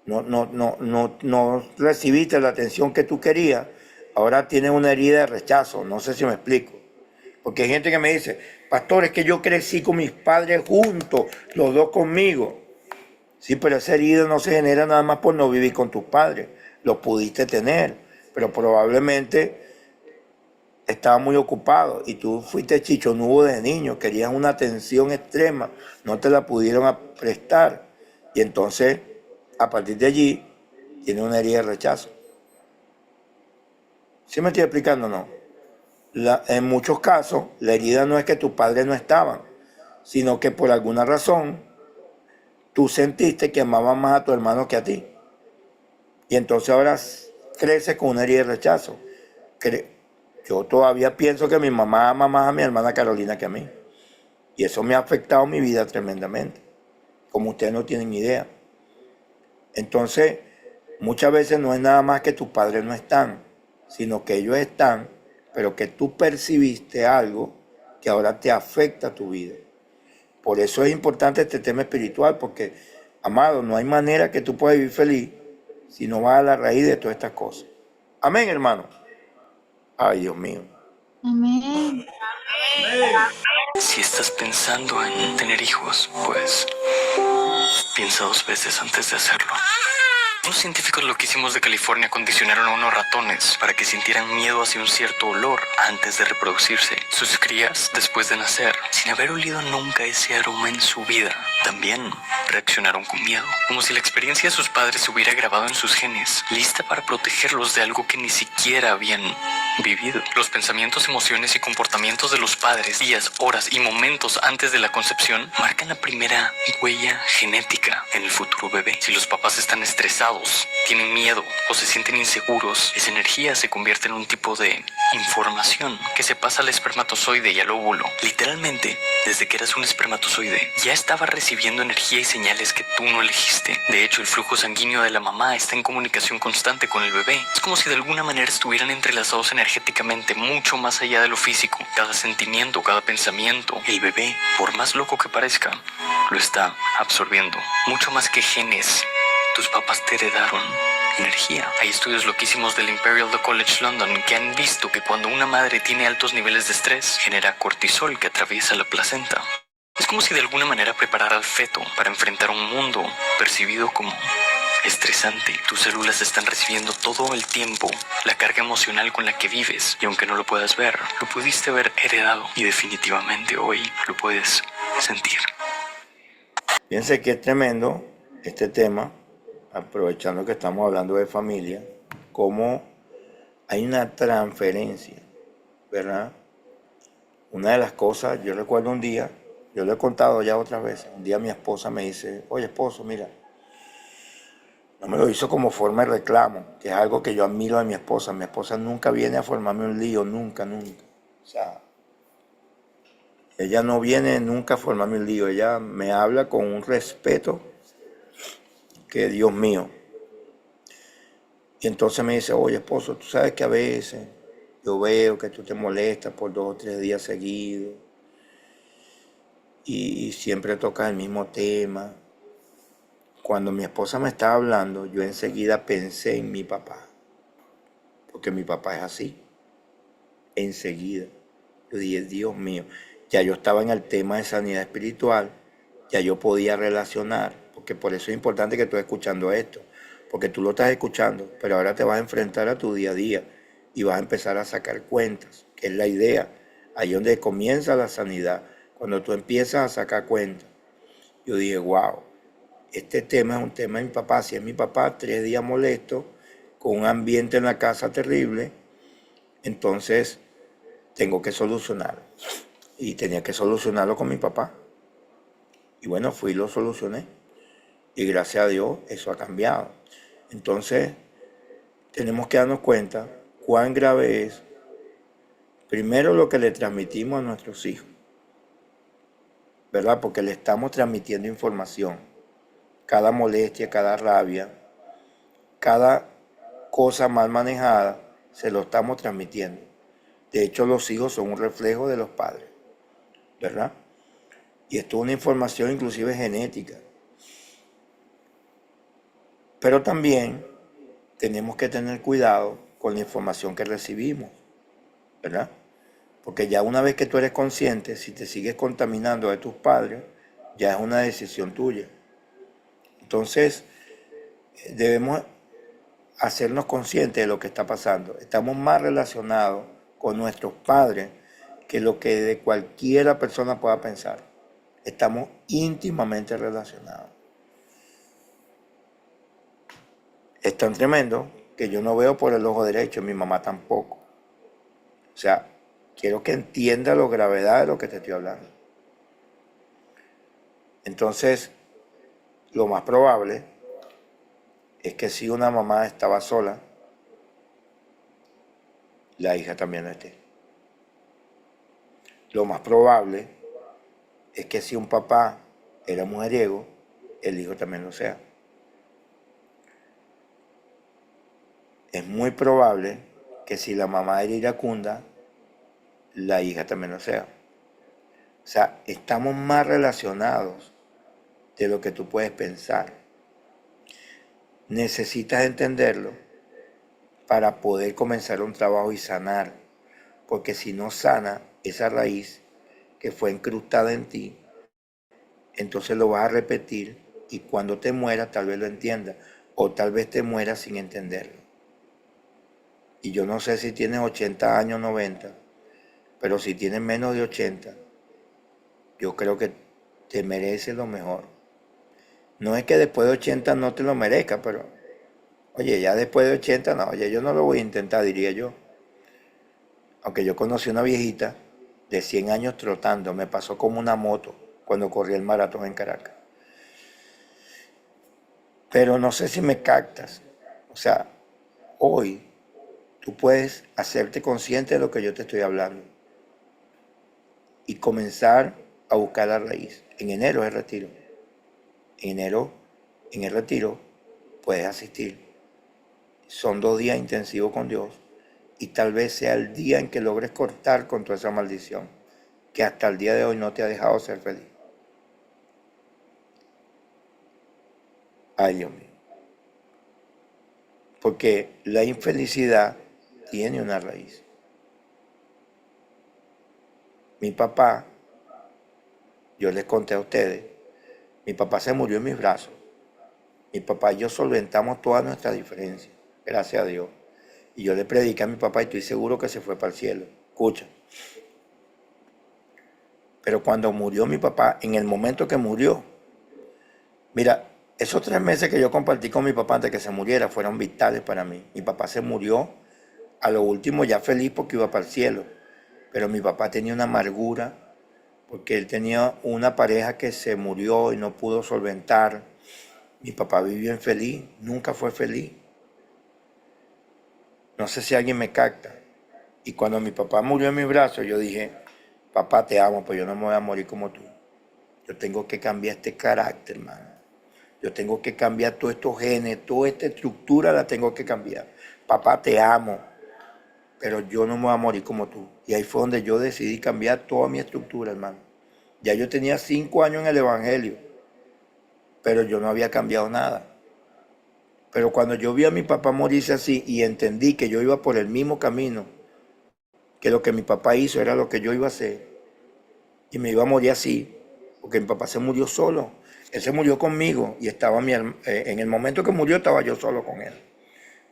no recibiste la atención que tú querías, ahora tienes una herida de rechazo. No sé si me explico. Porque hay gente que me dice, pastor, es que yo crecí con mis padres juntos, los dos conmigo. Sí, pero esa herida no se genera nada más por no vivir con tus padres. Lo pudiste tener, pero probablemente estaba muy ocupado y tú fuiste chichonudo de niño, querías una atención extrema, no te la pudieron prestar. Y entonces, a partir de allí, tienes una herida de rechazo. ¿Sí me estoy explicando o no? En muchos casos, la herida no es que tus padres no estaban, sino que por alguna razón tú sentiste que amabas más a tu hermano que a ti. Y entonces ahora creces con una herida de rechazo. Yo todavía pienso que mi mamá ama más a mi hermana Carolina que a mí. Y eso me ha afectado mi vida tremendamente, como ustedes no tienen idea. Entonces, muchas veces no es nada más que tus padres no están, sino que ellos están, pero que tú percibiste algo que ahora te afecta tu vida. Por eso es importante este tema espiritual, porque, amado, no hay manera que tú puedas vivir feliz si no vas a la raíz de todas estas cosas. Amén, hermano. Ay, Dios mío. Amén. Si estás pensando en tener hijos, pues piensa 2 veces antes de hacerlo. Unos científicos loquísimos de California condicionaron a unos ratones para que sintieran miedo hacia un cierto olor antes de reproducirse. Sus crías, después de nacer, sin haber olido nunca ese aroma en su vida, también reaccionaron con miedo, como si la experiencia de sus padres se hubiera grabado en sus genes, lista para protegerlos de algo que ni siquiera habían vivido. Los pensamientos, emociones y comportamientos de los padres, días, horas y momentos antes de la concepción, marcan la primera huella genética en el futuro bebé. Si los papás están estresados, tienen miedo o se sienten inseguros, esa energía se convierte en un tipo de información que se pasa al espermatozoide y al óvulo. Literalmente, desde que eras un espermatozoide, ya estaba recibiendo energía y señales que tú no elegiste. De hecho, el flujo sanguíneo de la mamá está en comunicación constante con el bebé. Es como si de alguna manera estuvieran entrelazados energéticamente, mucho más allá de lo físico. Cada sentimiento, cada pensamiento, el bebé, por más loco que parezca, lo está absorbiendo. Mucho más que genes. Tus papás te heredaron energía. Hay estudios loquísimos del Imperial College London que han visto que cuando una madre tiene altos niveles de estrés, genera cortisol que atraviesa la placenta. Es como si de alguna manera preparara al feto para enfrentar un mundo percibido como estresante. Tus células están recibiendo todo el tiempo la carga emocional con la que vives, y aunque no lo puedas ver, lo pudiste haber heredado y definitivamente hoy lo puedes sentir. Fíjense que es tremendo este tema, aprovechando que estamos hablando de familia, cómo hay una transferencia, ¿verdad? Una de las cosas, yo recuerdo un día, yo lo he contado ya otras veces, un día mi esposa me dice, oye esposo, mira, no me lo hizo como forma de reclamo, que es algo que yo admiro de mi esposa nunca viene a formarme un lío, nunca, o sea, ella no viene nunca a formarme un lío, ella me habla con un respeto que Dios mío. Y entonces me dice, oye esposo, tú sabes que a veces yo veo que tú te molestas por 2 o 3 días seguidos y siempre tocas el mismo tema. Cuando mi esposa me estaba hablando, yo enseguida pensé en mi papá, porque mi papá es así, enseguida. Yo dije, Dios mío, ya yo estaba en el tema de sanidad espiritual, ya yo podía relacionar, porque por eso es importante que tú estés escuchando esto, porque tú lo estás escuchando, pero ahora te vas a enfrentar a tu día a día y vas a empezar a sacar cuentas, que es la idea, ahí donde comienza la sanidad, cuando tú empiezas a sacar cuentas. Yo dije, wow, este tema es un tema de mi papá, si es mi papá, 3 días molesto, con un ambiente en la casa terrible, entonces tengo que solucionarlo. Y tenía que solucionarlo con mi papá. Y bueno, fui y lo solucioné. Y gracias a Dios eso ha cambiado. Entonces, tenemos que darnos cuenta cuán grave es, primero, lo que le transmitimos a nuestros hijos, ¿verdad? Porque le estamos transmitiendo información. Cada molestia, cada rabia, cada cosa mal manejada, se lo estamos transmitiendo. De hecho, los hijos son un reflejo de los padres, ¿verdad? Y esto es una información inclusive genética. Pero también tenemos que tener cuidado con la información que recibimos, ¿verdad? Porque ya una vez que tú eres consciente, si te sigues contaminando de tus padres, ya es una decisión tuya. Entonces, debemos hacernos conscientes de lo que está pasando. Estamos más relacionados con nuestros padres que lo que de cualquiera persona pueda pensar. Estamos íntimamente relacionados. Es tan tremendo que yo no veo por el ojo derecho, mi mamá tampoco. O sea, quiero que entienda la gravedad de lo que te estoy hablando. Entonces, lo más probable es que si una mamá estaba sola, la hija también lo esté. Lo más probable es que si un papá era mujeriego, el hijo también lo sea. Es muy probable que si la mamá era iracunda, la hija también lo sea. O sea, estamos más relacionados de lo que tú puedes pensar. Necesitas entenderlo para poder comenzar un trabajo y sanar. Porque si no sana esa raíz que fue incrustada en ti, entonces lo vas a repetir y cuando te mueras tal vez lo entiendas o tal vez te mueras sin entenderlo. Y yo no sé si tienes 80 años, 90, pero si tienes menos de 80, yo creo que te mereces lo mejor. No es que después de 80 no te lo merezca, pero oye, ya después de 80 no, oye, yo no lo voy a intentar, diría yo. Aunque yo conocí una viejita de 100 años trotando, me pasó como una moto cuando corrí el maratón en Caracas. Pero no sé si me captas. O sea, hoy tú puedes hacerte consciente de lo que yo te estoy hablando y comenzar a buscar la raíz. En enero es el retiro. En enero, en el retiro, puedes asistir. Son 2 días intensivos con Dios y tal vez sea el día en que logres cortar con toda esa maldición que hasta el día de hoy no te ha dejado ser feliz. Ay, Dios mío. Porque la infelicidad tiene una raíz. Mi papá, yo les conté a ustedes, mi papá se murió en mis brazos. Mi papá y yo solventamos todas nuestras diferencias, gracias a Dios. Y yo le prediqué a mi papá y estoy seguro que se fue para el cielo. Escucha. Pero cuando murió mi papá, en el momento que murió, mira, esos 3 meses que yo compartí con mi papá antes de que se muriera fueron vitales para mí. Mi papá se murió a lo último ya feliz porque iba para el cielo. Pero mi papá tenía una amargura porque él tenía una pareja que se murió y no pudo solventar. Mi papá vivió infeliz, nunca fue feliz. No sé si alguien me capta. Y cuando mi papá murió en mis brazos, yo dije, papá, te amo, pero yo no me voy a morir como tú. Yo tengo que cambiar este carácter, hermano. Yo tengo que cambiar todos estos genes, toda esta estructura la tengo que cambiar. Papá, te amo, pero yo no me voy a morir como tú. Y ahí fue donde yo decidí cambiar toda mi estructura, hermano. Ya yo tenía 5 años en el Evangelio, pero yo no había cambiado nada. Pero cuando yo vi a mi papá morirse así y entendí que yo iba por el mismo camino, que lo que mi papá hizo era lo que yo iba a hacer, y me iba a morir así, porque mi papá se murió solo. Él se murió conmigo y estaba en el momento que murió estaba yo solo con él.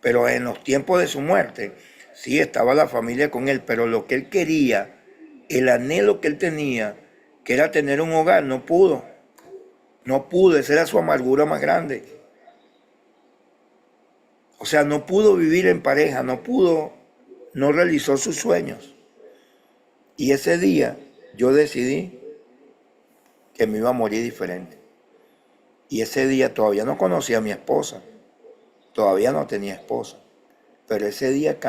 Pero en los tiempos de su muerte, sí estaba la familia con él, pero lo que él quería, el anhelo que él tenía, que era tener un hogar, no pudo. No pudo, esa era su amargura más grande. O sea, no pudo vivir en pareja, no realizó sus sueños. Y ese día yo decidí que me iba a morir diferente. Y ese día todavía no conocía a mi esposa, todavía no tenía esposa, pero ese día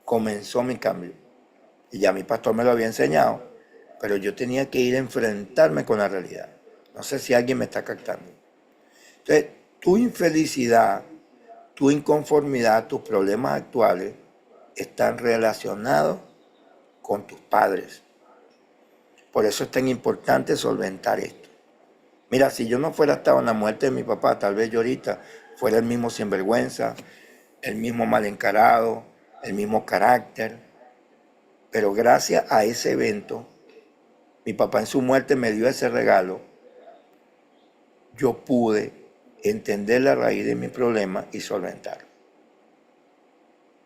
comenzó mi cambio. Y ya mi pastor me lo había enseñado, pero yo tenía que ir a enfrentarme con la realidad. No sé si alguien me está captando. Entonces, tu infelicidad, tu inconformidad, tus problemas actuales están relacionados con tus padres. Por eso es tan importante solventar esto. Mira, si yo no fuera estado en la muerte de mi papá, tal vez yo ahorita fuera el mismo sinvergüenza, el mismo mal encarado, el mismo carácter. Pero gracias a ese evento, mi papá en su muerte me dio ese regalo, yo pude entender la raíz de mi problema y solventarlo.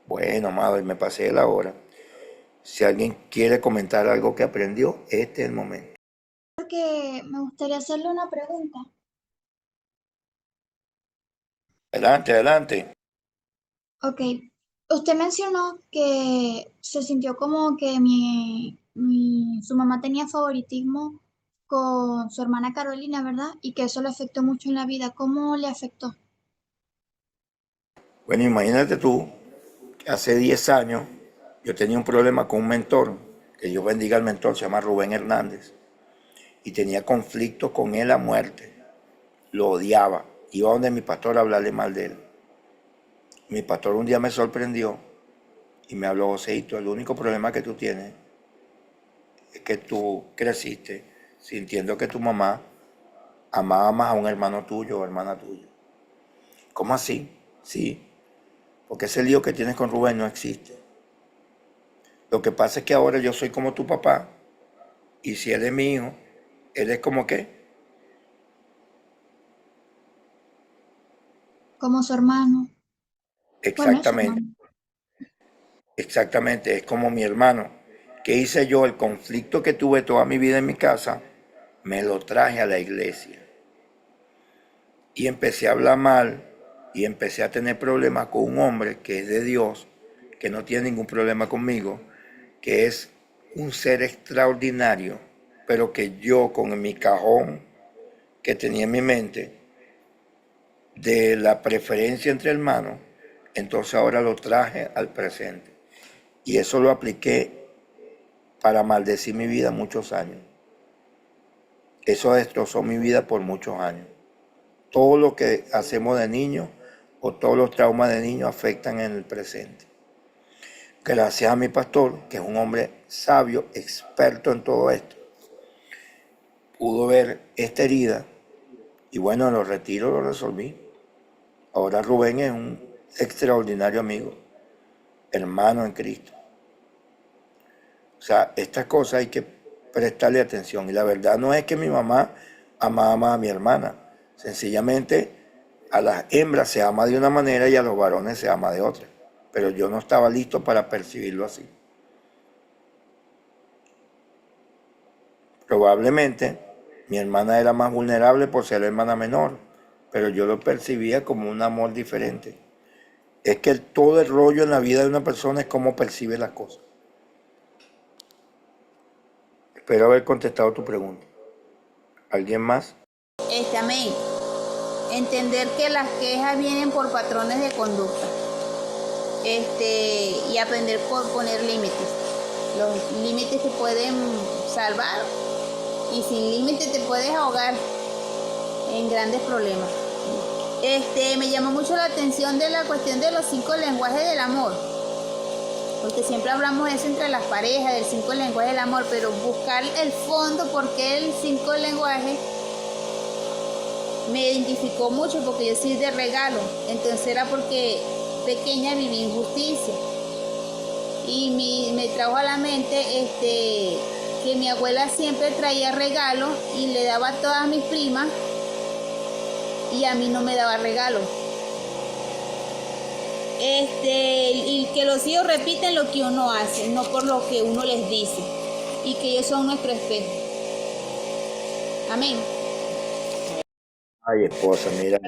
Bueno, amado, me pasé de la hora. Si alguien quiere comentar algo que aprendió, este es el momento. Porque me gustaría hacerle una pregunta. Adelante, adelante. Ok, usted mencionó que se sintió como que su mamá tenía favoritismo con su hermana Carolina, ¿verdad? Y que eso le afectó mucho en la vida. ¿Cómo le afectó? Bueno, imagínate tú, que hace 10 años yo tenía un problema con un mentor, que Dios bendiga al mentor, se llama Rubén Hernández, y tenía conflicto con él a muerte. Lo odiaba. Iba donde mi pastor a hablarle mal de él. Mi pastor un día me sorprendió y me habló: Joséito, el único problema que tú tienes es que tú creciste sintiendo que tu mamá amaba más a un hermano tuyo o hermana tuya. ¿Cómo así? Sí, porque ese lío que tienes con Rubén no existe. Lo que pasa es que ahora yo soy como tu papá, y si él es mi hijo, él es como qué. Como su hermano. Bueno, es su Exactamente, hermano. exactamente, es como mi hermano. ¿Qué hice yo? El conflicto que tuve toda mi vida en mi casa, me lo traje a la iglesia. Y empecé a hablar mal y empecé a tener problemas con un hombre que es de Dios, que no tiene ningún problema conmigo, que es un ser extraordinario, pero que yo con mi cajón que tenía en mi mente de la preferencia entre hermanos, entonces ahora lo traje al presente. Y eso lo apliqué para maldecir mi vida muchos años. Eso destrozó mi vida por muchos años. Todo lo que hacemos de niños o todos los traumas de niños afectan en el presente. Gracias a mi pastor, que es un hombre sabio, experto en todo esto, pudo ver esta herida y bueno, en los retiros lo resolví. Ahora Rubén es un extraordinario amigo, hermano en Cristo. O sea, estas cosas hay que prestarle atención. Y la verdad no es que mi mamá amaba más a mi hermana. Sencillamente a las hembras se ama de una manera y a los varones se ama de otra. Pero yo no estaba listo para percibirlo así. Probablemente mi hermana era más vulnerable por ser la hermana menor, pero yo lo percibía como un amor diferente. Es que todo el rollo en la vida de una persona es cómo percibe las cosas. Espero haber contestado tu pregunta. ¿Alguien más? Amén. Entender que las quejas vienen por patrones de conducta. Y aprender por poner límites. Los límites te pueden salvar y sin límites te puedes ahogar en grandes problemas. Me llamó mucho la atención de la cuestión de los 5 lenguajes del amor. Porque siempre hablamos de eso entre las parejas, del 5 lenguajes del amor, pero buscar el fondo, porque el 5 lenguajes me identificó mucho, porque yo soy de regalo. Entonces era porque pequeña viví injusticia. Y me trajo a la mente que mi abuela siempre traía regalos y le daba a todas mis primas y a mí no me daba regalos. Y que los hijos repiten lo que uno hace, no por lo que uno les dice, y que ellos son nuestro espejo. Amén. Ay, esposa, mira.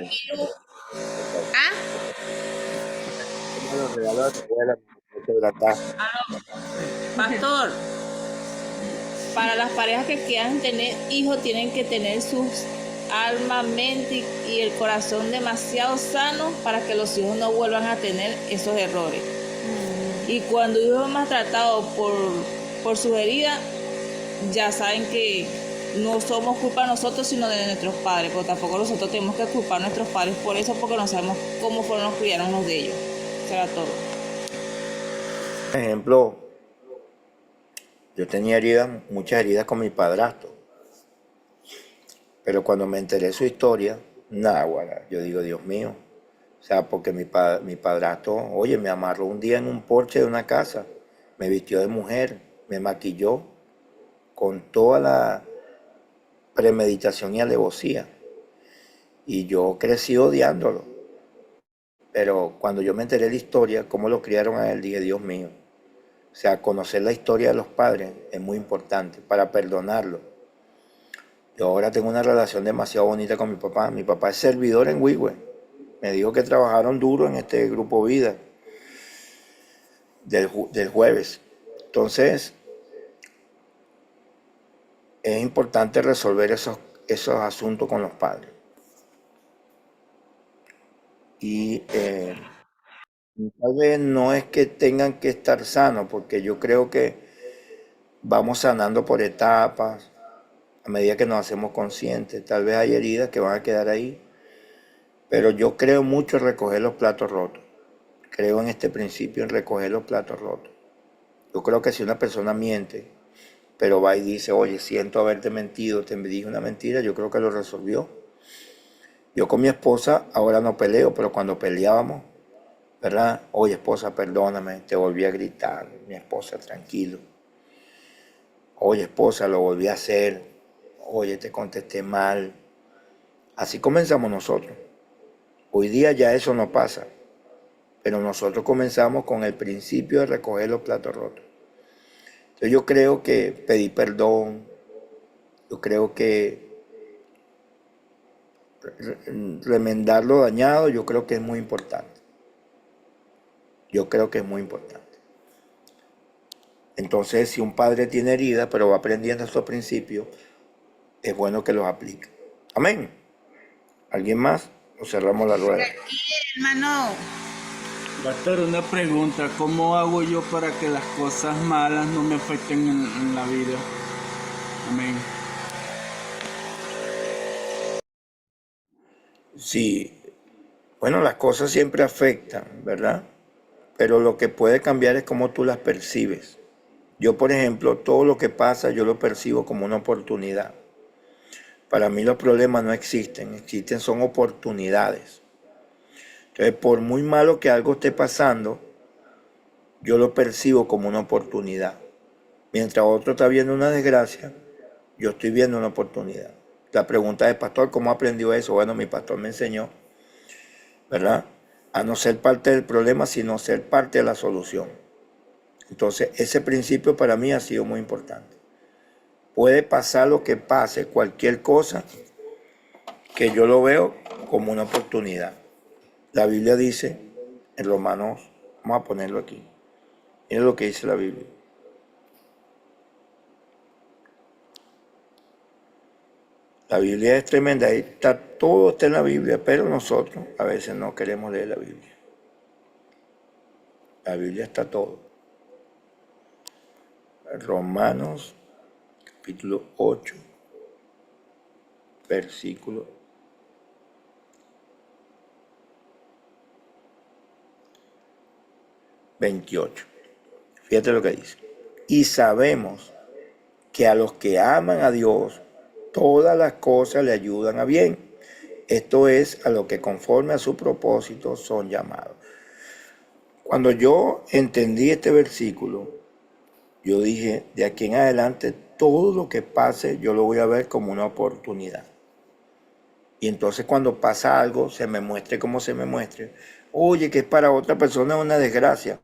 ¿Ah? Los regalos de tu abuela, de la taza. Pastor, para las parejas que quieran tener hijos tienen que tener sus alma, mente y el corazón demasiado sano para que los hijos no vuelvan a tener esos errores. Y cuando hijos son maltratados por sus heridas, ya saben que no somos culpa nosotros, sino de nuestros padres, pero tampoco nosotros tenemos que culpar a nuestros padres por eso, porque no sabemos cómo fueron los criaron los de ellos. Eso era todo. Por ejemplo, yo tenía heridas, muchas heridas con mi padrastro. Pero cuando me enteré de su historia, nada, yo digo, Dios mío, O sea, porque mi padrastro, oye, me amarró un día en un porche de una casa, me vistió de mujer, me maquilló con toda la premeditación y alevosía. Y yo crecí odiándolo. Pero cuando yo me enteré de la historia, cómo lo criaron a él, dije, Dios mío. O sea, conocer la historia de los padres es muy importante para perdonarlo. Yo ahora tengo una relación demasiado bonita con mi papá. Mi papá es servidor en Wigüe. Me dijo que trabajaron duro en este grupo Vida del jueves. Entonces, es importante resolver esos asuntos con los padres. Y tal vez no es que tengan que estar sanos, porque yo creo que vamos sanando por etapas, a medida que nos hacemos conscientes. Tal vez hay heridas que van a quedar ahí, pero yo creo mucho en recoger los platos rotos. Creo en este principio, en recoger los platos rotos. Yo creo que si una persona miente, pero va y dice, oye, siento haberte mentido, te dije una mentira, yo creo que lo resolvió. Yo con mi esposa ahora no peleo, pero cuando peleábamos, ¿verdad? Oye, esposa, perdóname, te volví a gritar. Mi esposa, tranquilo. Oye, esposa, lo volví a hacer. Oye, te contesté mal. Así comenzamos nosotros. Hoy día ya eso no pasa, pero nosotros comenzamos con el principio de recoger los platos rotos. Entonces yo creo que pedir perdón, yo creo que remendar lo dañado, yo creo que es muy importante. Yo creo que es muy importante. Entonces, si un padre tiene heridas, pero va aprendiendo estos principios, es bueno que los aplique. Amén. ¿Alguien más? O cerramos la rueda. Hermano, Pastor, una pregunta. ¿Cómo hago yo para que las cosas malas no me afecten en la vida? Amén. Sí, bueno, las cosas siempre afectan, ¿verdad? Pero lo que puede cambiar es cómo tú las percibes. Yo, por ejemplo, todo lo que pasa yo lo percibo como una oportunidad. Para mí los problemas no existen, son oportunidades. Entonces, por muy malo que algo esté pasando, yo lo percibo como una oportunidad. Mientras otro está viendo una desgracia, yo estoy viendo una oportunidad. La pregunta es, pastor, ¿cómo aprendió eso? Bueno, mi pastor me enseñó, ¿verdad? A no ser parte del problema, sino ser parte de la solución. Entonces, ese principio para mí ha sido muy importante. Puede pasar lo que pase, cualquier cosa, que yo lo veo como una oportunidad. La Biblia dice en Romanos, vamos a ponerlo aquí. Miren lo que dice la Biblia. La Biblia es tremenda, ahí está, todo está en la Biblia, pero nosotros a veces no queremos leer la Biblia. La Biblia está todo. Romanos, capítulo 8, versículo 28. Fíjate lo que dice. Y sabemos que a los que aman a Dios, todas las cosas le ayudan a bien. Esto es a lo que conforme a su propósito son llamados. Cuando yo entendí este versículo, yo dije, de aquí en adelante, todo lo que pase, yo lo voy a ver como una oportunidad. Y entonces cuando pasa algo, se me muestre como se me muestre. Oye, que es para otra persona una desgracia.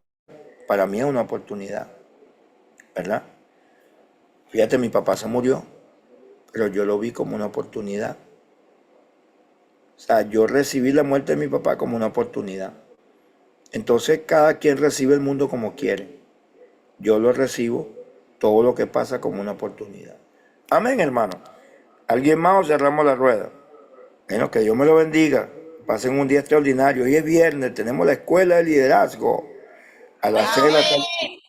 Para mí es una oportunidad, ¿verdad? Fíjate, mi papá se murió, pero yo lo vi como una oportunidad. O sea, yo recibí la muerte de mi papá como una oportunidad. Entonces, cada quien recibe el mundo como quiere. Yo lo recibo, todo lo que pasa, como una oportunidad. Amén, hermano. ¿Alguien más o cerramos la rueda? Bueno, que Dios me lo bendiga. Pasen un día extraordinario. Hoy es viernes, tenemos la escuela de liderazgo a las 6 de la tarde.